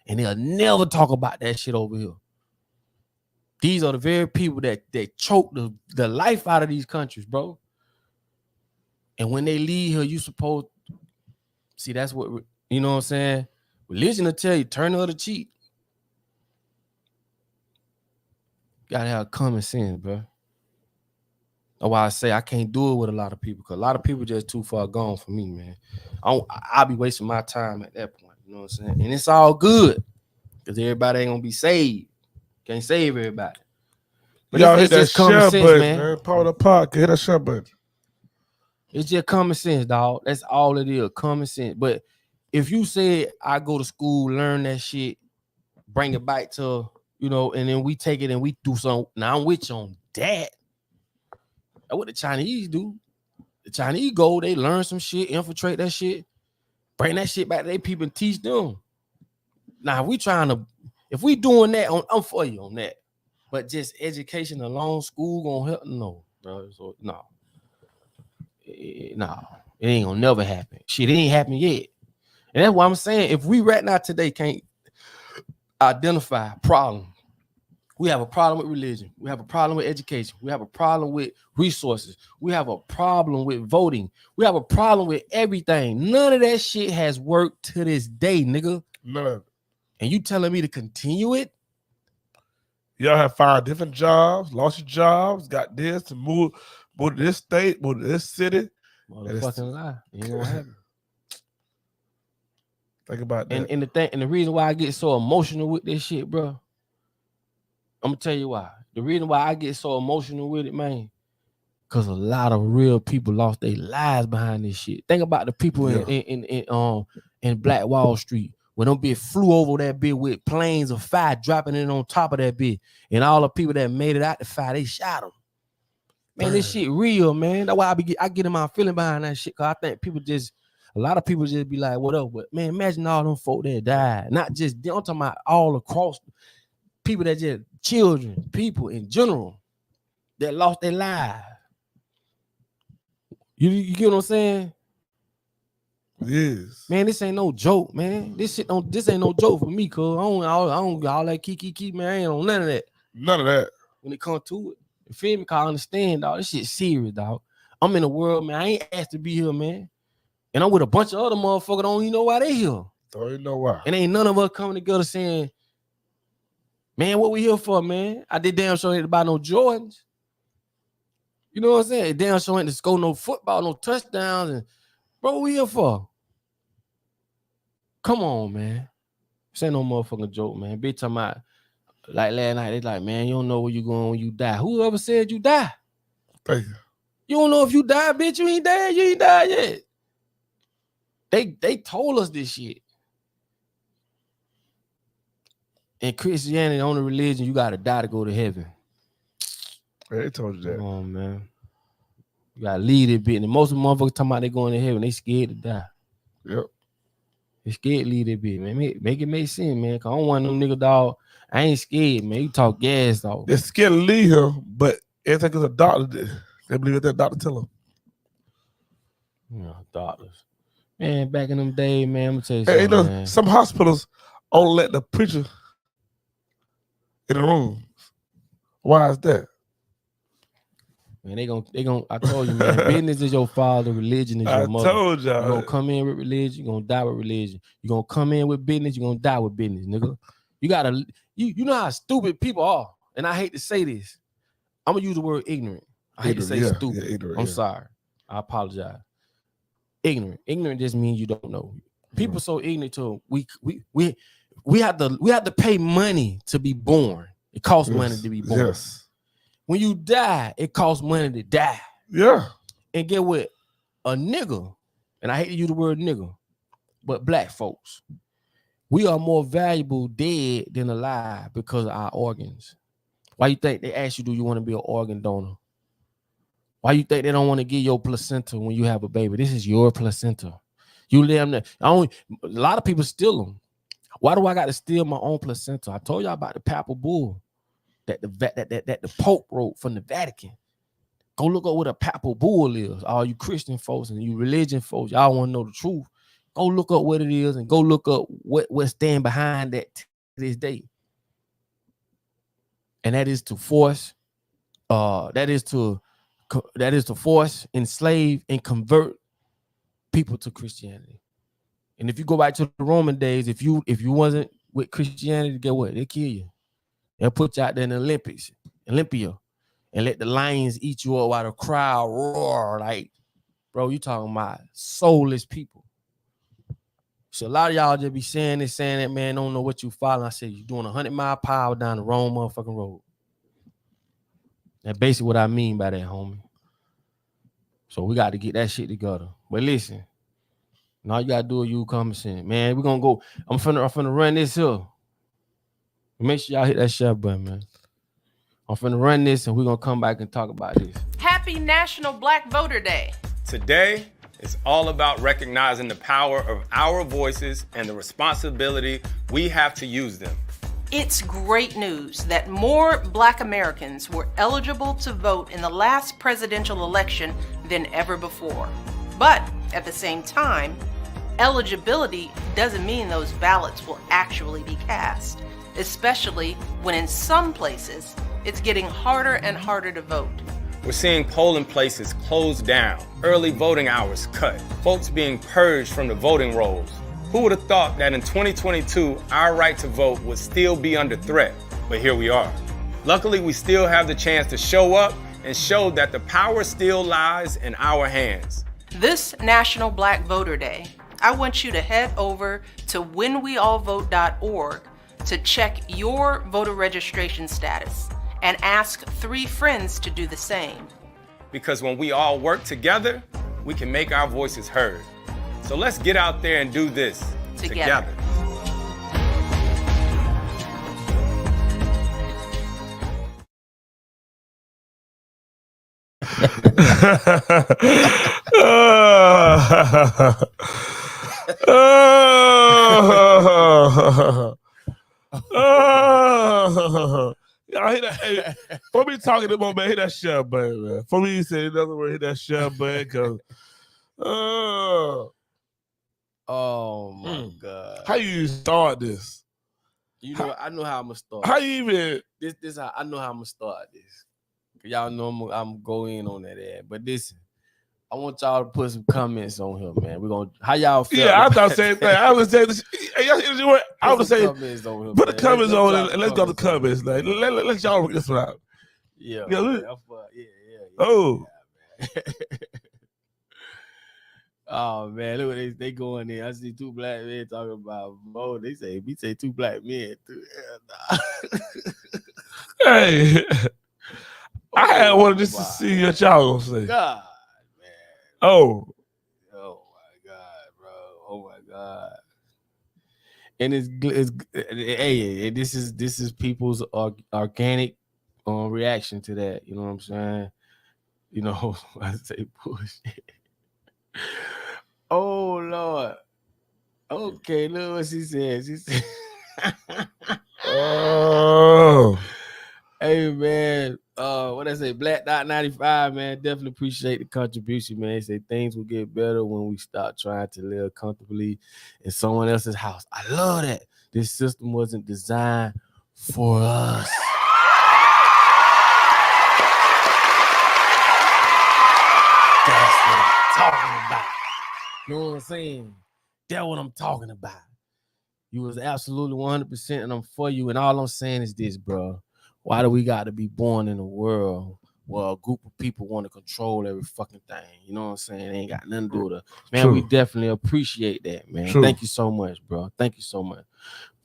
And they'll never talk about that shit over here. These are the very people that choke the life out of these countries, bro. And when they leave here, you supposed see that's what you know what I'm saying. Religion will tell you turn the other cheek. Gotta have common sense, bro. That's why I say I can't do it with a lot of people because a lot of people just too far gone for me, man. I'll be wasting my time at that point. You know what I'm saying? And it's all good because everybody ain't gonna be saved. Can't save everybody. But Y'all hit it's that just common share sense, button, man. man. Papa Duck Podcast, hit that share button. It's just common sense, dog. That's all it is, common sense. But if you said I go to school, learn that shit, bring it back to, and then we take it and we do something. Now I'm with you on that. That's what the Chinese do. The Chinese go, they learn some shit, infiltrate that shit, bring that shit back to their people and teach them. Now, if we doing that, I'm for you on that. But just education alone, school gonna help? No, bro. So, no. No, it ain't gonna never happen. Shit, it ain't happened yet. And that's why I'm saying, if we right now today can't identify problem, we have a problem with religion, we have a problem with education, we have a problem with resources, we have a problem with voting, we have a problem with everything. None of that shit has worked to this day, nigga. None. And you telling me to continue it? Y'all have 5 different jobs, lost your jobs, got this, to move to this state, move to this city. Motherfucking lie. It ain't gonna happen. Think about that. And the reason why I get so emotional with this shit, bro, I'm gonna tell you why. The reason why I get so emotional with it, man, because a lot of real people lost their lives behind this shit. Think about the people in Black Wall Street when them bitch flew over that bitch with planes of fire dropping it on top of that bitch, and all the people that made it out the fire, they shot them. Man, this shit real, man. That's why I get in my feeling behind that shit. Cause I think a lot of people just be like, what up? But man, imagine all them folk that died. Not just, I'm talking about all across people that just children, people in general that lost their lives. You get what I'm saying? Yes. Man, this ain't no joke, man. This ain't no joke for me, cuz I don't all that kiki, man. I ain't on none of that. None of that. When it comes to it. You feel me? Cause I understand, dog. This shit serious, dog. I'm in the world, man. I ain't asked to be here, man. And I'm with a bunch of other motherfuckers. Don't even know why they here. Don't even know why. And ain't none of us coming together saying, man, what we here for, man? I did damn sure ain't to buy no Jordans. You know what I'm saying? Damn sure ain't to score no football, no touchdowns. And bro, what we here for? Come on, man. This ain't no motherfucking joke, man. Bitch talking about, like last night, they like, man, you don't know where you going when you die. Whoever said you die? Thank you. You don't know if you die, bitch. You ain't dead. You ain't died yet. They told us this shit. In Christianity, the only religion, you gotta die to go to heaven. They told you that. Come on, man. You gotta lead it bit. And most of the motherfuckers talking about they going to heaven, they scared to die. Yep. They scared to lead it bit, man. Make it make sense, man. Cause I don't want them nigga, dog. I ain't scared, man. You talk gas, dog. They're scared to leave him, but everything is a doctor. They believe what that doctor tell them. Yeah, doctors. Man, back in them days, man, I'm gonna tell you Hey, something, man. some hospitals only let the preacher in the rooms. Why is that? Man, they gonna. I told you, man. Business is your father, religion is your mother. I told y'all. You're gonna come in with religion, you're gonna die with religion. You're gonna come in with business, you're gonna die with business, nigga. You gotta, you know how stupid people are. And I hate to say this. I'm gonna use the word ignorant. I hate to say stupid. Yeah, ignorant, I'm sorry. I apologize. Ignorant. Ignorant just means you don't know. People so ignorant to we have to pay money to be born. It costs money to be born. Yes. When you die, it costs money to die. Yeah. And get what? A nigga, and I hate to use the word nigga, but black folks, we are more valuable dead than alive because of our organs. Why you think they ask you, do you want to be an organ donor? Why you think they don't want to give your placenta when you have a baby? This is your placenta. You let them. A lot of people steal them. Why do I got to steal my own placenta? I told y'all about the papal bull that the Pope wrote from the Vatican. Go look up what a papal bull is. All you Christian folks and you religion folks, y'all want to know the truth. Go look up what it is and go look up what stand behind that to this day. And that is to force, that is to force, enslave, and convert people to Christianity. And if you go back to the Roman days, if you wasn't with Christianity, get what? They kill you. They'll put you out there in the Olympia, and let the lions eat you up while the crowd roar. Like, bro, you talking about soulless people. So a lot of y'all just be saying that, man, don't know what you following. I said, you're doing 100 mile per hour down the wrong motherfucking road. That's basically what I mean by that, homie. So we got to get that shit together. But listen, all you gotta do is you come and man. We're gonna go. I'm finna run this here. Make sure y'all hit that share button, man. I'm finna run this and we're gonna come back and talk about this. Happy National Black Voter Day. Today is all about recognizing the power of our voices and the responsibility we have to use them. It's great news that more Black Americans were eligible to vote in the last presidential election than ever before. But at the same time, eligibility doesn't mean those ballots will actually be cast, especially when in some places it's getting harder and harder to vote. We're seeing polling places closed down, early voting hours cut, folks being purged from the voting rolls. Who would have thought that in 2022, our right to vote would still be under threat? But here we are. Luckily, we still have the chance to show up and show that the power still lies in our hands. This National Black Voter Day, I want you to head over to whenweallvote.org to check your voter registration status and ask 3 friends to do the same. Because when we all work together, we can make our voices heard. So let's get out there and do this together. Y'all hit that. Hey, for me talking to him, man, hit that share button, man. For me, say another word, hit that share button, cause. Oh my God! How you start this? You know, I know how I'm gonna start. How you even? This how I know how I'm gonna start this. Y'all know I'm go in on that ad. But listen, I want y'all to put some comments on here, man. We're gonna how y'all feel. Yeah, I thought the same thing. I was saying this. I was saying put the comments on and let's go to the comments. Like let y'all work this one out. Yeah. Oh. Oh man, look what they going there. I see 2 black men talking about vote. They say 2 black men. Hey, I had wanted just to see what y'all gonna say. God, man. Oh my God, bro. Oh my God. And it's hey, this is people's organic reaction to that. You know what I'm saying? You know, I say bullshit. Oh Lord. Okay, look what she said. She said, oh. Hey man, what I say, Black Dot 95, man. Definitely appreciate the contribution, man. They say things will get better when we start trying to live comfortably in someone else's house. I love that. This system wasn't designed for us. That's what I'm talking about. You know what I'm saying? That's what I'm talking about. You was absolutely 100% and I'm for you. And all I'm saying is this, bro. Why do we got to be born in a world where a group of people want to control every fucking thing? You know what I'm saying? It ain't got nothing to do with it. Man, True. We definitely appreciate that, man. True. Thank you so much, bro. Thank you so much.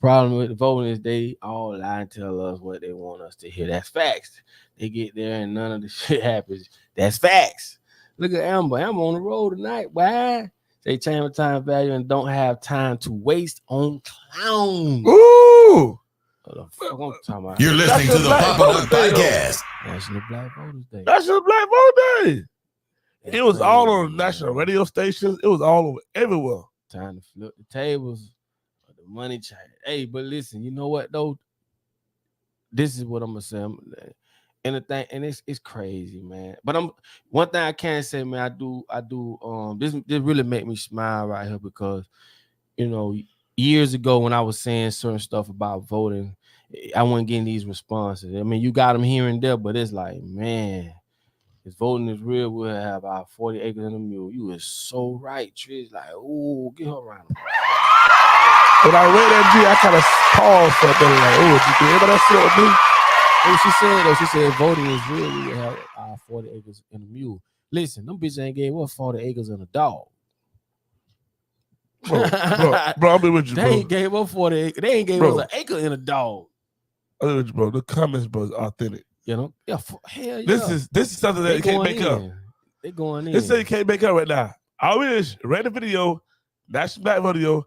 Problem with the voting is they all lie and tell us what they want us to hear. That's facts. They get there and none of the shit happens. That's facts. Look at Amber. Amber on the road tonight. Why? They change time value and don't have time to waste on clowns. Ooh. You're listening to the Papa Duck Podcast. National Black Voters Day. National Black Voter Day. It was all on national radio stations. It was all over everywhere. Time to flip the tables. The money change. Hey, but listen, you know what though? This is what I'm gonna say. And the thing, and it's crazy, man. But one thing I can say, man, I do. This really make me smile right here because, you know, years ago when I was saying certain stuff about voting, I wasn't getting these responses. I mean, you got them here and there, but it's like, man, if voting is real, we'll have our 40 acres and a mule. You is so right, Trish. Like, ooh, get her around. When I read that G, I kind of paused for a minute, like, oh, did anybody else see what me? What she said, though, she said voting is real, we will have our 40 acres and a mule. Listen, them bitches ain't gave us 40 acres and a dog. Bro, I'll be with you, bro. They ain't gave us 40 acres. They ain't gave us an acre and a dog. I'll be with you, bro. The comments, bro, is authentic. You know, hell yeah. This is something that you can't make up. They going in. This is something you can't make up right now. I wish random video, National Black video.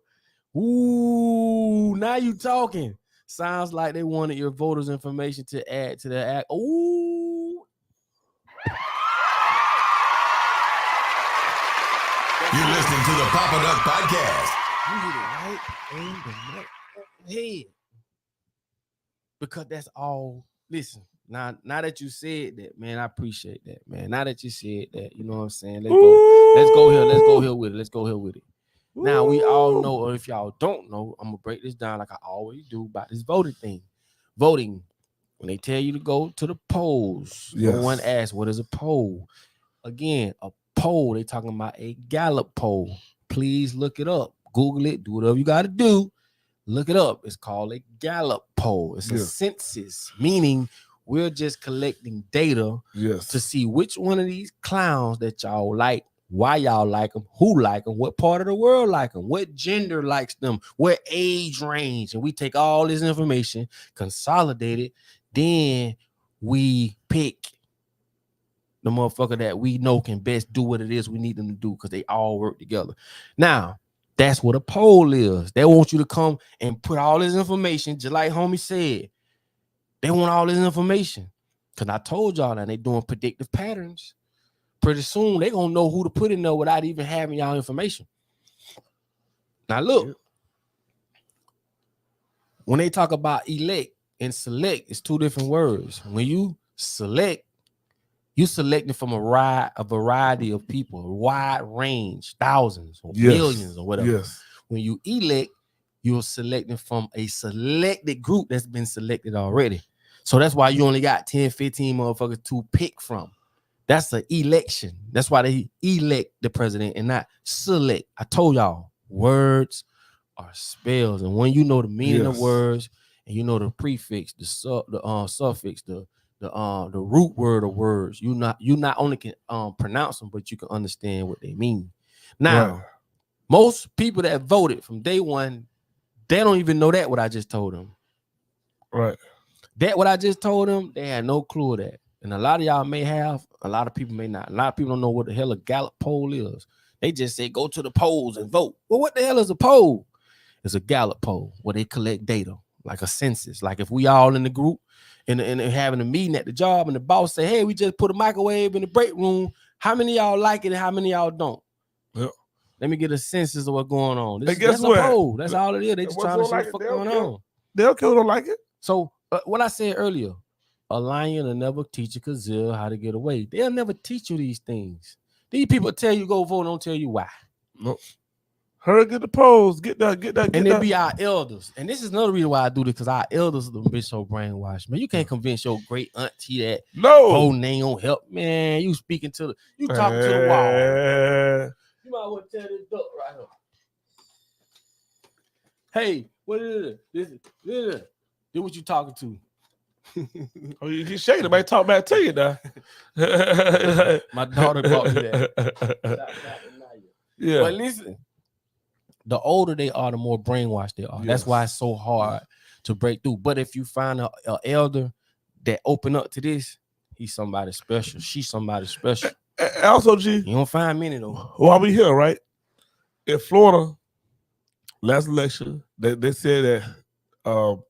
Ooh, now you talking. Sounds like they wanted your voters' information to add to the act. Ooh. You're listening to the Papa Duck Podcast. You hit it right in the head. Because that's all. Listen, now that you said that, man, I appreciate that, man. Now that you said that, you know what I'm saying? Let's go here with it. Now we all know, or if y'all don't know, I'm gonna break this down like I always do about this voting thing. Voting, when they tell you to go to the polls, no one asks what is a poll. Again, a poll, they talking about a Gallup poll. Please look it up, Google it, do whatever you got to do. Look it up. It's called a Gallup poll. It's a census, meaning we're just collecting data to see which one of these clowns that y'all like, why y'all like them, who like them, what part of the world like them, what gender likes them, what age range. And we take all this information, consolidate it, then we pick the motherfucker that we know can best do what it is we need them to do because they all work together. Now, that's what a poll is. They want you to come and put all this information, just like homie said. They want all this information. Because I told y'all that they doing predictive patterns. Pretty soon, they going to know who to put in there without even having y'all information. Now, look. When they talk about elect and select, it's two different words. When you select, you selecting from a variety of people, a wide range, thousands or millions or whatever. When you elect, you're selecting from a selected group that's been selected already. So that's why you only got 10, 15 motherfuckers to pick from. That's an election. That's why they elect the president and not select. I told y'all, words are spells. And when you know the meaning of words and you know the prefix, the suffix, the root word of words, you not only can pronounce them, but you can understand what they mean. Now, most people that voted from day one, they don't even know that what I just told them. Right. That what I just told them, they had no clue of that. And a lot of y'all may have, a lot of people may not. A lot of people don't know what the hell a Gallup poll is. They just say go to the polls and vote. Well, what the hell is a poll? It's a Gallup poll where they collect data, like a census. Like if we all in the group and having a meeting at the job and the boss say, hey, we just put a microwave in the break room. How many of y'all like it and how many of y'all don't? Yep. Let me get a census of what's going on. That's a poll. That's all it is. They just trying to see what's going on. They don't like it. So what I said earlier, a lion will never teach a gazelle how to get away. They'll never teach you these things. These people tell you go vote, don't tell you why. Nope. Hurry, get the polls, get that. And they be our elders. And this is another reason why I do this, because our elders have been so brainwashed. Man, you can't convince your great auntie that whole name don't help. Man, you speaking to you talking to the wall. You might want to tell this duck right here. Hey, what is it? This is what you talking to. Oh, you shaking it, man. Talk back to you now. My daughter taught me that. Yeah. But listen, the older they are, the more brainwashed they are. Yes. That's why it's so hard to break through. But if you find an elder that open up to this, he's somebody special. She's somebody special. And also, G, you don't find many though. While we here, right? In Florida, last election, they said that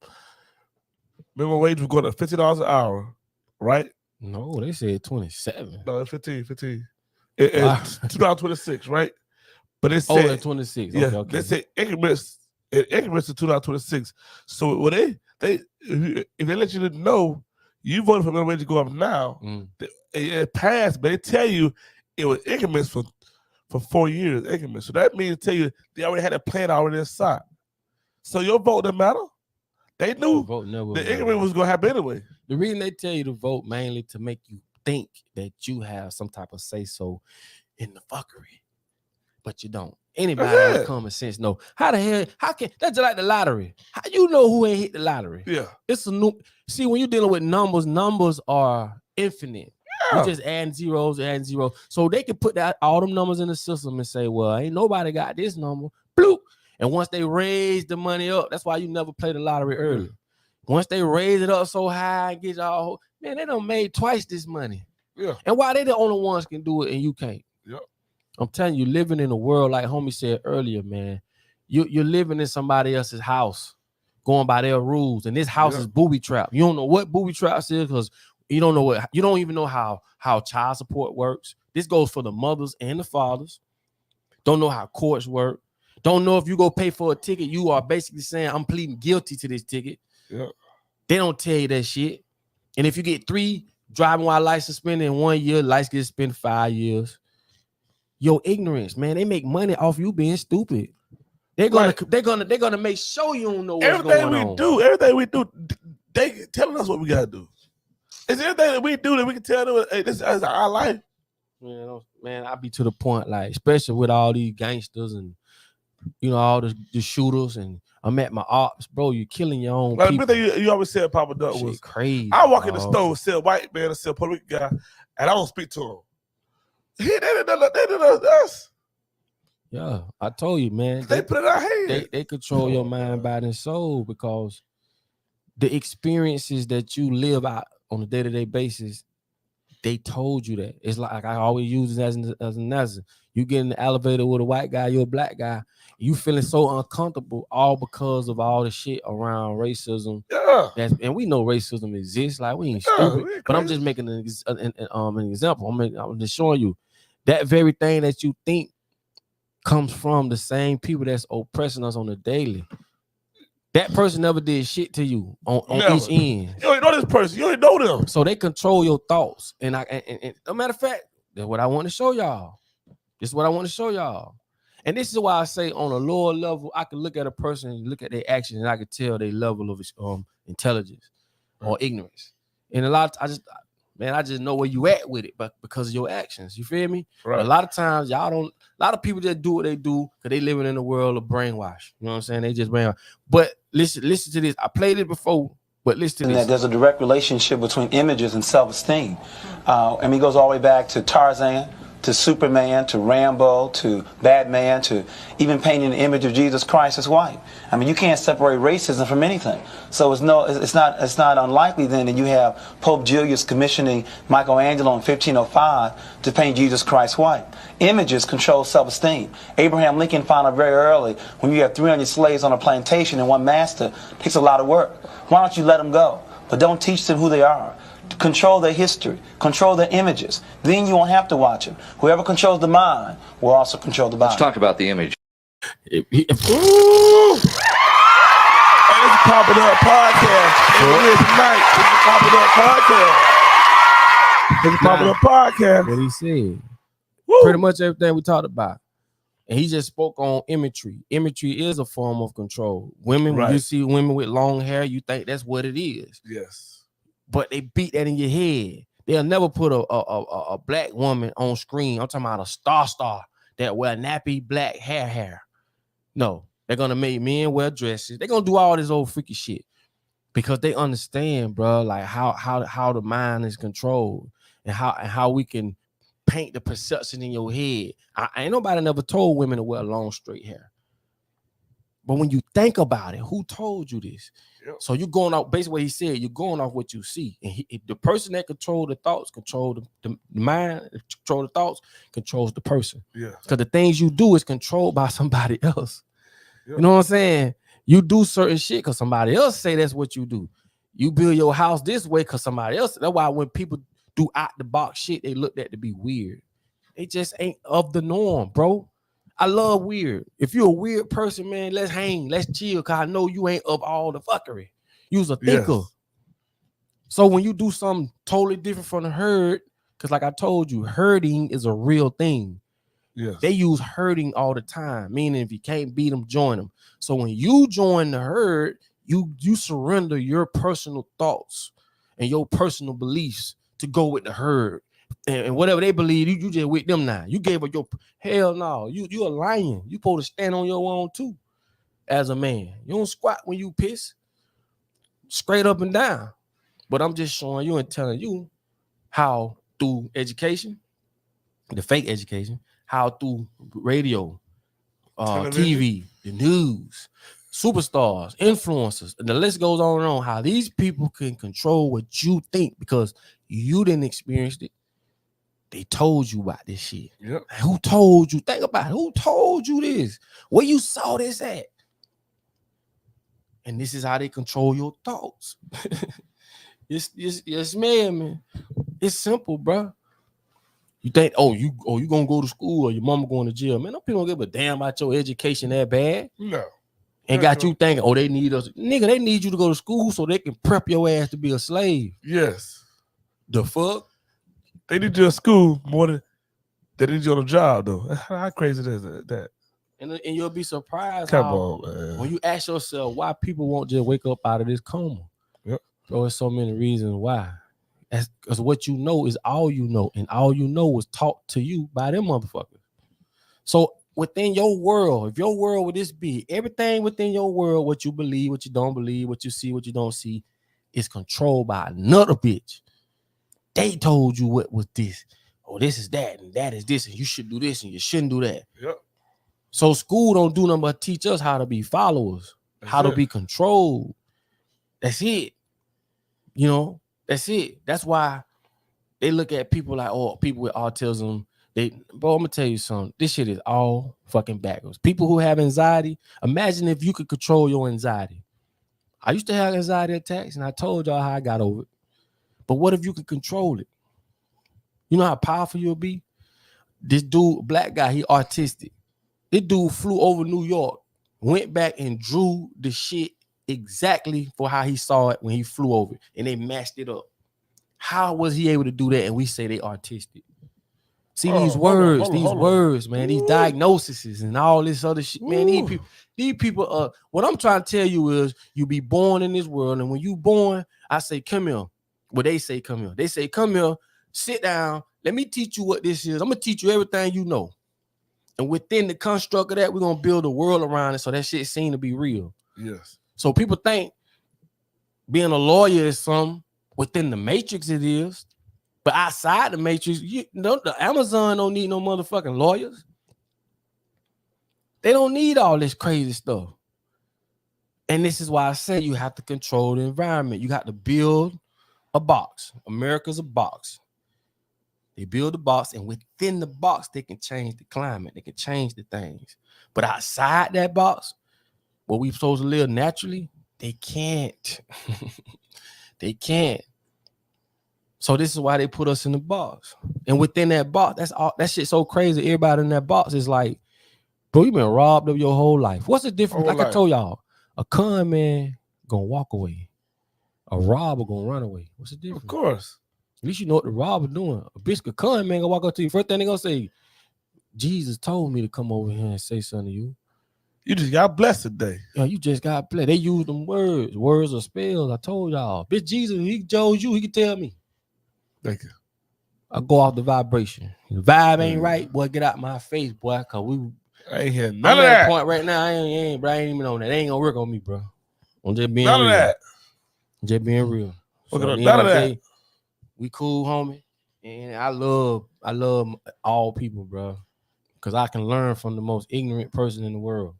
minimum wage was going to $50 an hour, right? No, they said 27. No, it's 15. In 2026, right? But it said at 26. Yeah, okay. They said increments to 2026. So when if they let you know you voted for minimum wage to go up now, it passed, but they tell you it was increments for 4 years increments. So that means tell you they already had a plan already inside. So your vote didn't matter. They knew the increment was going to happen anyway. The reason they tell you to vote mainly to make you think that you have some type of say-so in the fuckery, but you don't. Anybody with common sense know. How the hell, that's just like the lottery. How you know who ain't hit the lottery? Yeah. It's a new, see, when you're dealing with numbers are infinite. Yeah. You just adding zeros. So they can put all them numbers in the system and say, well, ain't nobody got this number. Bloop. And once they raise the money up, that's why you never play the lottery early. Once they raise it up so high and get y'all, man, they done made twice this money. Yeah. And why they the only ones can do it and you can't? Yep. I'm telling you, living in a world like homie said earlier, man, you're living in somebody else's house, going by their rules, and this house is booby trap. You don't know what booby traps is because you don't even know how child support works. This goes for the mothers and the fathers. Don't know how courts work. Don't know if you go pay for a ticket, you are basically saying I'm pleading guilty to this ticket. Yeah. They don't tell you that shit. And if you get 3 driving while license suspended in 1 year, license gets suspended 5 years. Your ignorance, man, they make money off you being stupid. They're gonna make sure you don't know what's going on. Everything we do, they telling us what we gotta do. It's everything that we do that we can tell them, hey, this is our life. Man, I be to the point, like, especially with all these gangsters and all the shooters, and I'm at my ops, bro. You're killing your own people. The thing you always said, Papa Duck, was crazy. I walk in the store, see a white man and see a Puerto Rican guy, and I don't speak to him. They did us. Yeah, I told you, man. They put it in our hands. They control your mind, body, and soul, because the experiences that you live out on a day-to-day basis, they told you that. It's like I always use it as an analogy. You get in the elevator with a white guy, you're a black guy, you feeling so uncomfortable, all because of all the shit around racism. Yeah. And we know racism exists. Like, we ain't stupid. But I'm just making an example. I'm just showing you that very thing that you think comes from the same people that's oppressing us on the daily. That person never did shit to you on each end. You don't know this person. You don't know them. So they control your thoughts. And a matter of fact, that's what I want to show y'all. This is what I want to show y'all. And this is why I say on a lower level, I can look at a person and look at their actions, and I can tell their level of intelligence or ignorance. And a lot of I just know where you at with it, but because of your actions. You feel me? Right. A lot of times, a lot of people just do what they do because they living in a world of brainwash. You know what I'm saying? They just brainwash. But listen to this. I played it before, but listen to this. That there's a direct relationship between images and self-esteem. And he goes all the way back to Tarzan, to Superman, to Rambo, to Batman, to even painting the image of Jesus Christ as white. I mean, you can't separate racism from anything. So it's not unlikely then that you have Pope Julius commissioning Michelangelo in 1505 to paint Jesus Christ white. Images control self-esteem. Abraham Lincoln found out very early, when you have 300 slaves on a plantation and one master, it takes a lot of work. Why don't you let them go? But don't teach them who they are. Control their history, control their images. Then you won't have to watch them. Whoever controls the mind will also control the body. Let's talk about the image. Hey, this is Papa Duck Podcast. This is Papa Duck Podcast. What he said. Woo. Pretty much everything we talked about. And he just spoke on imagery. Imagery is a form of control. Women, when you see women with long hair, you think that's what it is. Yes. But they beat that in your head. They'll never put a black woman on screen. I'm talking about a star that wear nappy black hair. No, they're gonna make men wear dresses. They're gonna do all this old freaky shit because they understand, bro, like how the mind is controlled and how we can paint the perception in your head. Ain't nobody never told women to wear long straight hair. But when you think about it, who told you this? Yep. So you're going off, basically what he said, you're going off what you see. And the person that controls the thoughts, control the mind, control the thoughts, controls the person. Yeah. Because the things you do is controlled by somebody else. Yep. You know what I'm saying? You do certain shit because somebody else say that's what you do. You build your house this way because somebody else. That's why when people do out the box shit, they look at to be weird. They just ain't of the norm, bro. I love weird. If you're a weird person, man, let's hang, let's chill, because I know you ain't of all the fuckery. You's a thinker. Yes. So when you do something totally different from the herd, because like I told you, herding is a real thing. Yes. They use herding all the time, meaning if you can't beat them, join them. So when you join the herd, you surrender your personal thoughts and your personal beliefs to go with the herd. And whatever they believe, you just with them now. You gave up your hell no. You a lion. You supposed to stand on your own too, as a man. You don't squat when you piss, straight up and down. But I'm just showing you and telling you how through education, the fake education, how through radio, TV, the news, superstars, influencers, and the list goes on and on. How these people can control what you think because you didn't experience it. They told you about this shit. Yep. Like, who told you? Think about it. Who told you this? Where you saw this at? And this is how they control your thoughts. Yes, man. It's simple, bro. You think, you gonna go to school or your mama going to jail? Man, no people don't give a damn about your education that bad. No. And got you thinking, they need us. Nigga, they need you to go to school so they can prep your ass to be a slave. Yes. The fuck? They need you at school more than they need you on the job, though. How crazy is that? And you'll be surprised Come on, man. When you ask yourself why people won't just wake up out of this coma. Yep. Bro, there's so many reasons why. That's because what you know is all you know, and all you know was taught to you by them motherfuckers. So within your world, if your world would this be, everything within your world, what you believe, what you don't believe, what you see, what you don't see, is controlled by another bitch. They told you what was this. This is that, and that is this, and you should do this, and you shouldn't do that. Yep. So school don't do nothing but teach us how to be followers, how to be controlled. That's it. That's it. That's why they look at people like, people with autism. Bro, I'm gonna tell you something. This shit is all fucking backwards. People who have anxiety, imagine if you could control your anxiety. I used to have anxiety attacks, and I told y'all how I got over it. But what if you could control it? You know how powerful you'll be? This dude, black guy, he autistic. This dude flew over New York, went back and drew the shit exactly for how he saw it when he flew over it, and they matched it up. How was he able to do that? And we say they artistic. See these words, man, these diagnoses and all this other shit, man. These people what I'm trying to tell you is you be born in this world, and when you born, I say, come here. Well, they say, come here. They say, come here, sit down. Let me teach you what this is. I'm going to teach you everything you know. And within the construct of that, we're going to build a world around it so that shit seem to be real. Yes. So people think being a lawyer is something. Within the matrix it is. But outside the matrix, the Amazon don't need no motherfucking lawyers. They don't need all this crazy stuff. And this is why I say you have to control the environment. You got to build a box. America's a box. They build a box, and within the box, they can change the climate. They can change the things. But outside that box, where we supposed to live naturally, they can't. They can't. So this is why they put us in the box. And within that box, that's all. That shit's so crazy. Everybody in that box is like, bro, you been robbed of your whole life. What's the difference? Like I told y'all, a con man gonna walk away. A robber gonna run away. What's the difference? Of course. At least you know what the robber doing. A bitch could con man gonna walk up to you. First thing they gonna say, Jesus told me to come over here and say something to you. You just got blessed today. Yeah, you just got blessed. They use them words or spells. I told y'all. Bitch, Jesus, he chose you. He can tell me. Thank you. I go off the vibration. The vibe ain't right, boy. Get out my face, boy. Cause I ain't hear none of at that. Point right now. I ain't even on that. They ain't gonna work on me, bro. I'm just being none real. of that. Just being real. So None of that. We cool, homie. And I love all people, bro. Because I can learn from the most ignorant person in the world.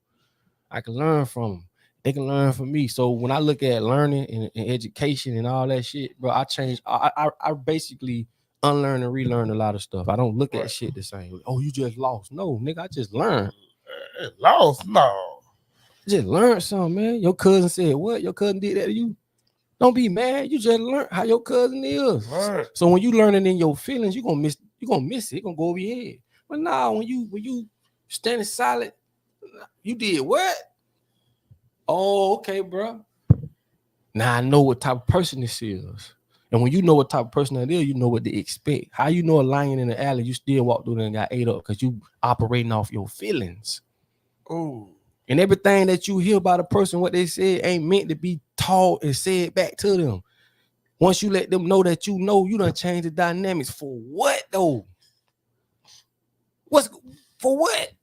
I can learn from them. They can learn from me. So when I look at learning and education and all that shit, bro, I basically unlearn and relearn a lot of stuff. I don't look at shit the same. Oh, you just lost. No, nigga, I just learned. Lost? No. Just learned something, man. Your cousin said what? Your cousin did that to you? Don't be mad. You just learn how your cousin is. Right. So when you learning in your feelings, you're gonna miss it. It's gonna go over your head. But now when you standing silent, you did what? Oh, okay, bro. Now I know what type of person this is. And when you know what type of person that is, you know what to expect. How you know a lion in the alley, you still walk through there and got ate up because you operating off your feelings. Oh. And everything that you hear about a person, what they said, ain't meant to be taught and said back to them. Once you let them know that you know, you done change the dynamics. For what though? For what?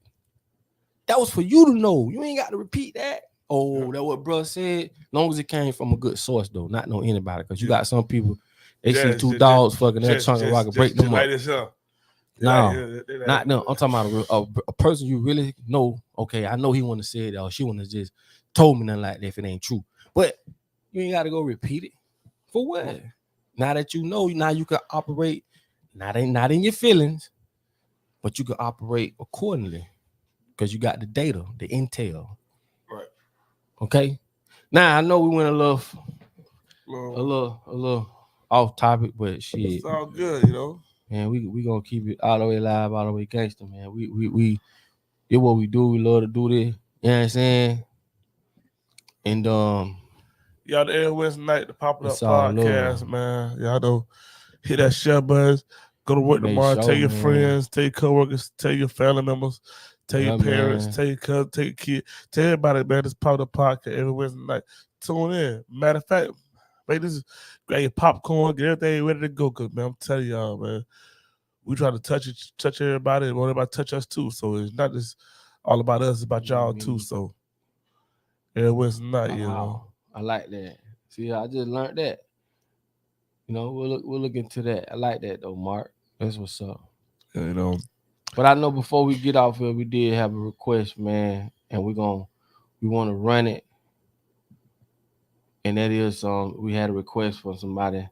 That was for you to know. You ain't got to repeat that. Oh, that's what bro said. Long as it came from a good source, though, not no anybody. Because you got some people, they see two dogs fucking that trunk and rock and break them up. No, not no. I'm talking about a person you really know. Okay, I know he want to say it, or she want to just told me nothing like that if it ain't true. But you ain't got to go repeat it. For what? Now that you know, now you can operate not in your feelings, but you can operate accordingly because you got the data, the intel. Right. Okay. Now I know we went a little off topic, but shit, it's all good, you know. Man, we gonna keep it all the way live, all the way gangster, man. We it's what we do. We love to do this. You know what I'm saying? And y'all the every Wednesday night, the Papa Duck It's all Podcast, love. man. Y'all know, hit that share buzz. Go to work Make tomorrow. sure, Tell your man. friends, tell your coworkers, tell your family members, tell your Yeah, parents, man. tell your cousins, tell your kids, tell everybody, man. This Papa Duck Podcast every Wednesday night. Tune in. Matter of fact, man, this is grab your popcorn, get everything ready to go. Cause man, I'm telling y'all, man, we try to touch everybody, and want everybody to touch us too. So it's not just all about us; it's about y'all too. So every Wednesday night, you know. Wow. I like that. See, I just learned that. You know, we'll look into that. I like that though, Mark. That's what's up. You know. But I know before we get off here, we did have a request, man, and we want to run it. And that is we had a request for somebody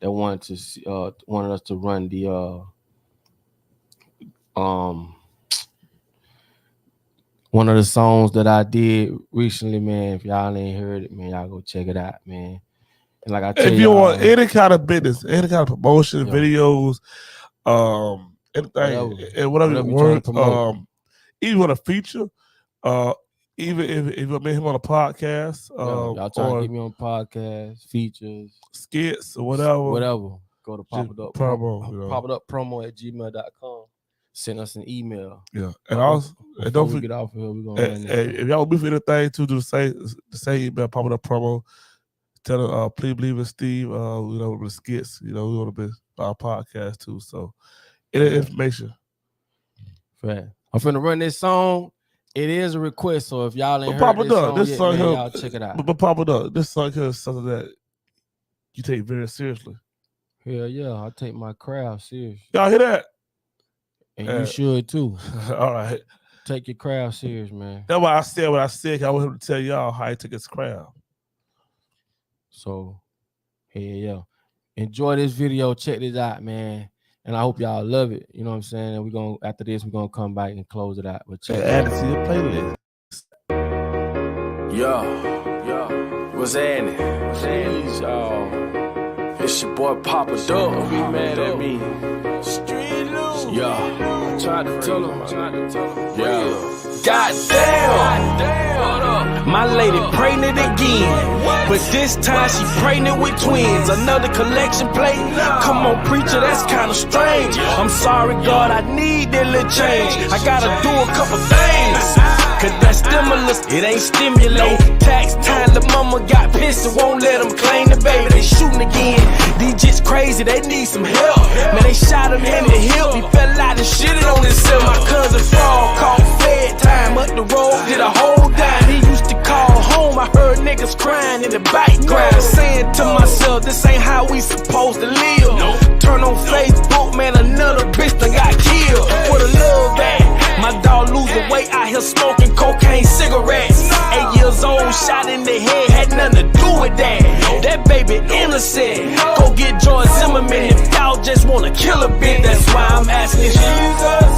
that wanted us to run the one of the songs that I did recently, man. If y'all ain't heard it, man, y'all go check it out, man. And like I tell if you want any kind of business, any kind of promotion, videos, anything, and whatever you trying to want, promote. even with a feature, even if you met him on a podcast, y'all trying or to get me on podcasts, features, skits, or whatever. Go to Papa Duck promo, you know. PapaDuckPromo@gmail.com. Send us an email. Yeah, and also, and don't we forget, get off of here, we're gonna run that. if y'all be for anything to do the same email, Papa Duck Promo. Tell them, please believe in Steve. You know, with the skits, you know, we want to be our podcast too. So, any information. Right. I'm finna run this song. It is a request, so if y'all ain't heard Papa this Duck, song this yet, song man, here, y'all check it out. But Papa Duck, this song here is something that you take very seriously. Hell yeah, I take my crowd serious. Y'all hear that? And you should too. All right. Take your crowd serious, man. That's why I said what I said. I want him to tell y'all how he took his crowd. So, hell yeah. Enjoy this video. Check this out, man. And I hope y'all love it. You know what I'm saying? And after this, we're gonna come back and close it out. But check add it to your playlist. Yo, what's happening? Please, y'all. It's your boy Papa Duck. Don't be mad at me. Yeah, tried to tell him. Yeah. Goddamn. My lady pregnant again, but this time she pregnant with twins. Another collection plate. Come on, preacher, that's kind of strange. I'm sorry, God, I need that little change. I gotta do a couple things. Cause that stimulus, it ain't stimulate. Tax time, the mama got pissed and won't let them claim the baby. They shooting again. These jits crazy, they need some help. Man, they shot him in the hip. He fell out and shitted on himself. My cousin Frog caught fed time up the road, did a whole dime. He used to call home. I heard niggas crying in the background, saying to myself, this ain't how we supposed to live. Turn on Facebook, man, another bitch done got killed. For the love that my dog losing weight out here smoking cocaine cigarettes. 8 years old, shot in the head, had nothing to do with that. That baby innocent. Go get George Zimmerman if y'all just wanna kill a bitch. That's why I'm asking Jesus,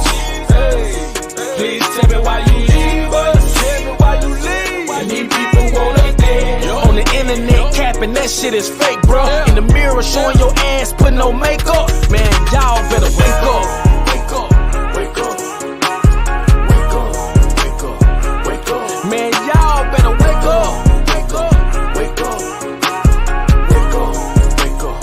please tell me why you leave us. Tell me why you leave. Why these people want us dead? On the internet capping, that shit is fake, bro. In the mirror showing your ass, putting no makeup. Man, y'all better wake up. Wake up, wake up. Man, y'all better wake up. Wake up, wake up. Wake up, wake up,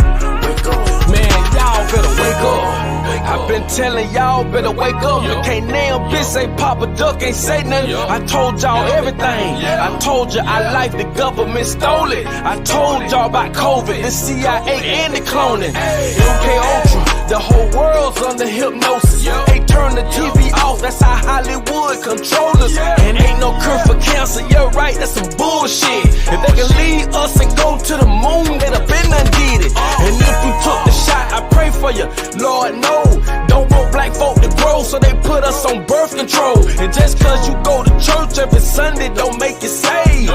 wake up. Man, y'all better wake up. I've been telling y'all better wake up. Can't name bitch say Papa Duck ain't say nothing. I told y'all everything. I told you our life, the government stole it. I told y'all about COVID, the CIA and the cloning. MK Ultra, the whole world's under hypnosis. They turn the TV off, that's how Hollywood control us. And ain't no cure for cancer, you're right, that's some bullshit. If they can lead us and go to the moon, they'd have been done did it. And if you took the shot, I pray for you. Lord, no, don't want black folk to grow, so they put us on birth control. And just cause you go to church every Sunday don't make you saved.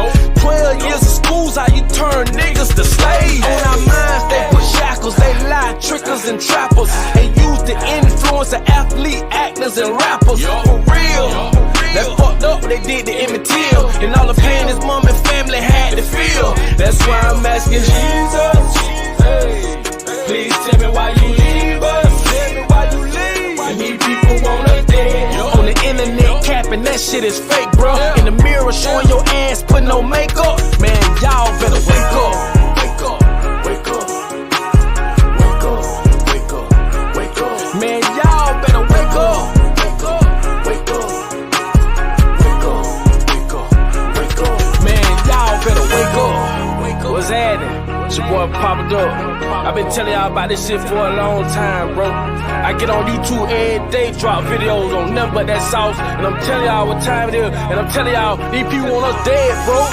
lie trickers and trappers, and use the influence of athlete, actors, and rappers. For real. That fucked up what they did to Emmett Till, and all the pain his mom and family had to feel. That's why I'm asking Jesus, hey, please tell me why you leave us. Tell me why you leave. And these people want us dead. On the internet capping, that shit is fake, bro. In the mirror showing your ass, putting no makeup. Man, y'all better wake up. Wake up, wake up, wake up, wake up, wake up. Man, y'all better wake up. Wake up, wake up. Better wake up. What's happening? It's your boy Papa Duck. I've been telling y'all about this shit for a long time, bro. I get on YouTube every day, drop videos on nothing but that sauce, and I'm telling y'all what time it is, and I'm telling y'all these people want us dead, bro.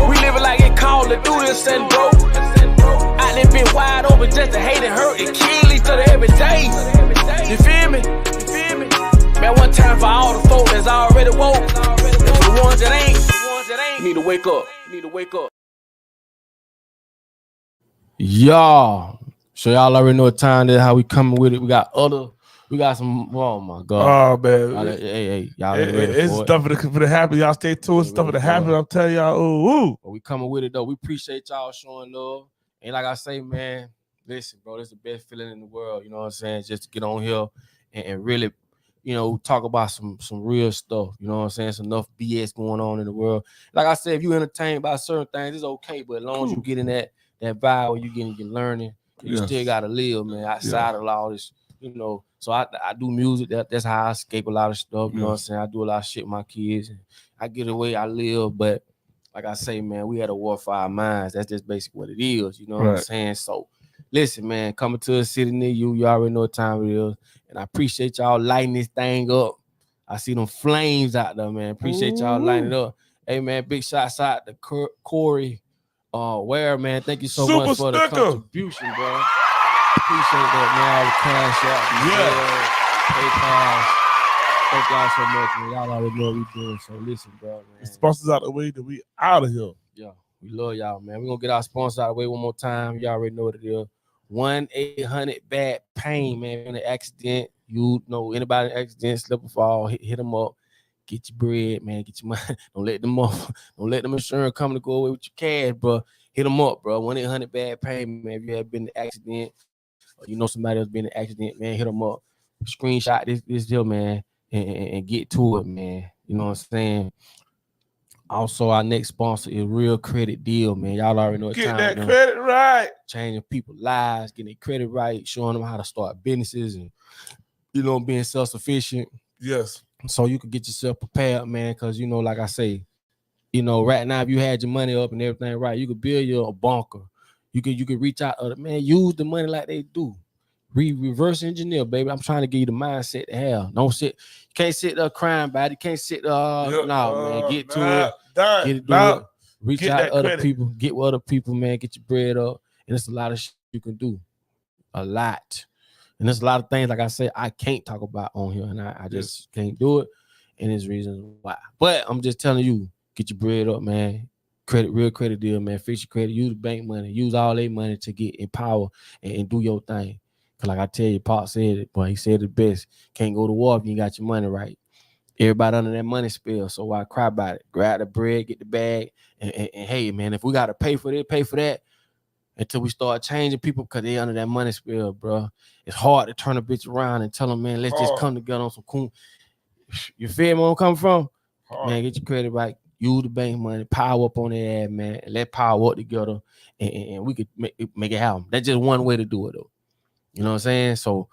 We living like it called to do this, and bro, out there been wide open just to hate and hurt and kill each other every day. You feel me? You feel me? Man, one time for all the folk that's already woke, and for the ones that ain't. You need to wake up. You need to wake up. Y'all. So y'all already know what time it is, how we coming with it. We got some, oh my God. Oh, man. Y'all it's stuff for the happen. Y'all stay tuned. It's stuff for the happen. I'm telling y'all, ooh. But we coming with it, though. We appreciate y'all showing love. And like I say, man, listen, bro, this is the best feeling in the world. You know what I'm saying? Just to get on here and really, you know, talk about some real stuff. You know what I'm saying? It's enough BS going on in the world. Like I said, if you entertained by certain things, it's okay. But as long as you get in that vibe where you're learning, you still gotta live, man, outside of all this, you know. So I do music. That's how I escape a lot of stuff. You know what I'm saying? I do a lot of shit with my kids. And I get away, I live. But like I say, man, we had a war for our minds. That's just basically what it is. You know what I'm saying? So listen, man, coming to a city near you, you already know what time it is. And I appreciate y'all lighting this thing up. I see them flames out there, man. Appreciate y'all lighting it up. Hey, man, big shots out to Corey Ware, man. Thank you so much for the contribution, bro. Appreciate that, man. All the cash out, PayPal. Thank y'all so much, man. Y'all already know what we doing. So listen, bro, man. The sponsors out the way that we out of here. Yeah, we love y'all, man. We're gonna get our sponsors out of the way one more time. Y'all already know what it is. 1-800-BAD-PAIN, man. In an accident, you know, anybody in an accident, slip or fall, hit them up. Get your bread, man. Get your money. Don't let them off. Don't let them insurance come to go away with your cash, bro. Hit them up, bro. 1-800-BAD-PAIN, man. If you have been in an accident, or you know somebody else been in an accident, man, hit them up. Screenshot this deal, man, and get to it, man. You know what I'm saying? Also, our next sponsor is Real Credit Deal, man. Y'all already know what Get time that credit right. Changing people's lives, getting their credit right, showing them how to start businesses and, you know, being self-sufficient. Yes. So you can get yourself prepared, man, because, you know, like I say, you know, right now, if you had your money up and everything right, you could build your bunker. You could reach out to man, use the money like they do. Reverse engineer, baby. I'm trying to give you the mindset to have. Don't sit. You can't sit there crying about it. You can't sit there. Man. Get to it. Get it. Do it. Reach out to other people. Get with other people, man. Get your bread up. And there's a lot of shit you can do. A lot. And there's a lot of things, like I said, I can't talk about on here. And I just can't do it. And there's reasons why. But I'm just telling you, get your bread up, man. Real credit deal, man. Fix your credit. Use bank money. Use all their money to get in power and do your thing. Cause like I tell you, Pop said it, but he said it best. Can't go to war if you ain't got your money right. Everybody under that money spell. So why cry about it? Grab the bread, get the bag, and hey, man, if we gotta pay for this, pay for that until we start changing people because they under that money spell, bro. It's hard to turn a bitch around and tell them, man, let's just come together on some cool. You feel me where I'm coming from? Man, get your credit right. Use the bank money, power up on their ass, man, and let power up together, and we could make it happen. That's just one way to do it, though. You know what I'm saying? So,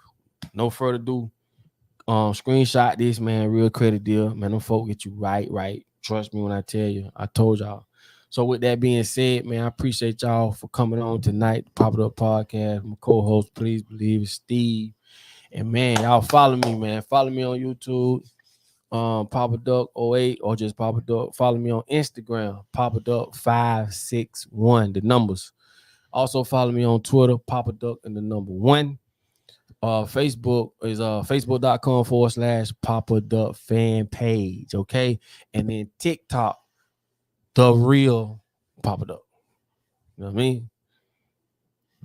no further ado. Screenshot this, man. Real credit deal, man. Them folk get you right. Trust me when I tell you. I told y'all. So, with that being said, man, I appreciate y'all for coming on tonight. Papa Duck Podcast. My co-host, Please Believe It, Steve. And man, y'all follow me, man. Follow me on YouTube. Papa Duck 08 or just Papa Duck. Follow me on Instagram, Papa Duck 561. The numbers. Also follow me on Twitter, Papa Duck and the number 1. Facebook is facebook.com/Papa Duck fan page. Okay. And then TikTok, The Real Papa Duck. You know what I mean?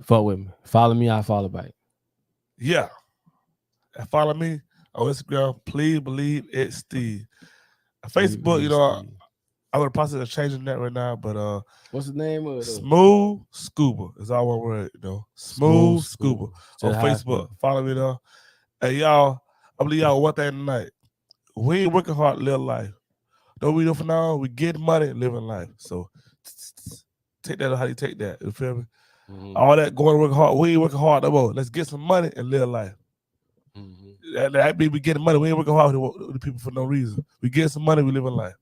Fuck with me. Follow me, I follow back. Yeah. And follow me on Instagram. Please believe it's Steve. Facebook, you know, I'm in the process of changing that right now, but what's the name of it? Smooth Scuba is all one word, you know. Smooth Scuba on Facebook. Follow me there. Hey, y'all, I believe y'all one thing tonight. We ain't working hard to live life. Don't we know for now? We get money, living life. So take that how you take that. You feel me? Mm-hmm. All that going to work hard. We ain't working hard no more. Let's get some money and live life. Mm-hmm. That means we getting money. We ain't working hard with the people for no reason. We get some money, we live in life.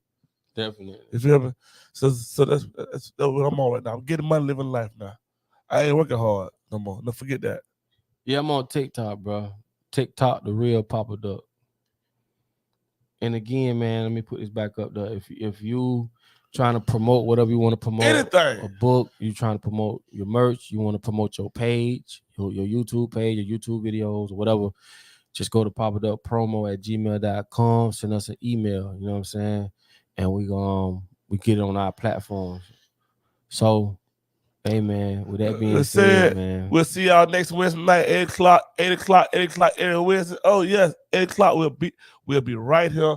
Definitely. You feel me? So that's what I'm on right now. I'm getting money, living life now. I ain't working hard no more. Don't forget that. Yeah, I'm on TikTok, bro. TikTok, the real Papa Duck. And again, man, let me put this back up there. If you trying to promote whatever you want to promote, anything, a book, you trying to promote your merch, you want to promote your page, your YouTube page, your YouTube videos, or whatever, just go to papaduckpromo@gmail.com. Send us an email. You know what I'm saying? And we get it on our platforms. So, hey man, with that being said, man, we'll see y'all next Wednesday night, 8 o'clock every Wednesday. Oh yes, 8 o'clock. We'll be right here.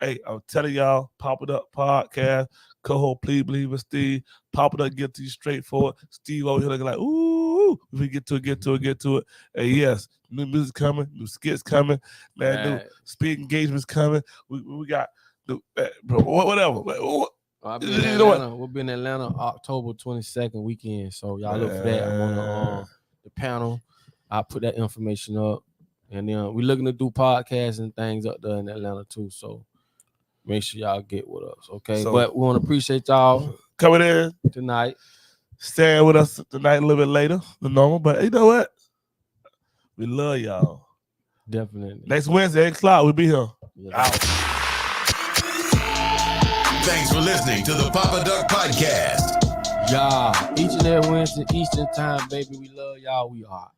Hey, I'm telling y'all, Papa Duck Podcast, co-host Please Believe It's Steve. Papa Duck get to you straightforward. Steve over here looking like, ooh, if we get to it. Hey, yes, new music coming, new skits coming, man, new speed engagements coming. We got whatever. I'll be in Atlanta. We'll be in Atlanta October 22nd weekend. So y'all look for that. I'm on the panel. I'll put that information up. And then we're looking to do podcasts and things up there in Atlanta too. So make sure y'all get with us. Okay. But we want to appreciate y'all coming in tonight. Staying with us tonight a little bit later than normal. But you know what? We love y'all. Definitely. Next Wednesday, 8 o'clock, we'll be here. Yeah. Out. Thanks for listening to the Papa Duck Podcast. Y'all, each and every Wednesday, Eastern time, baby. We love y'all. We are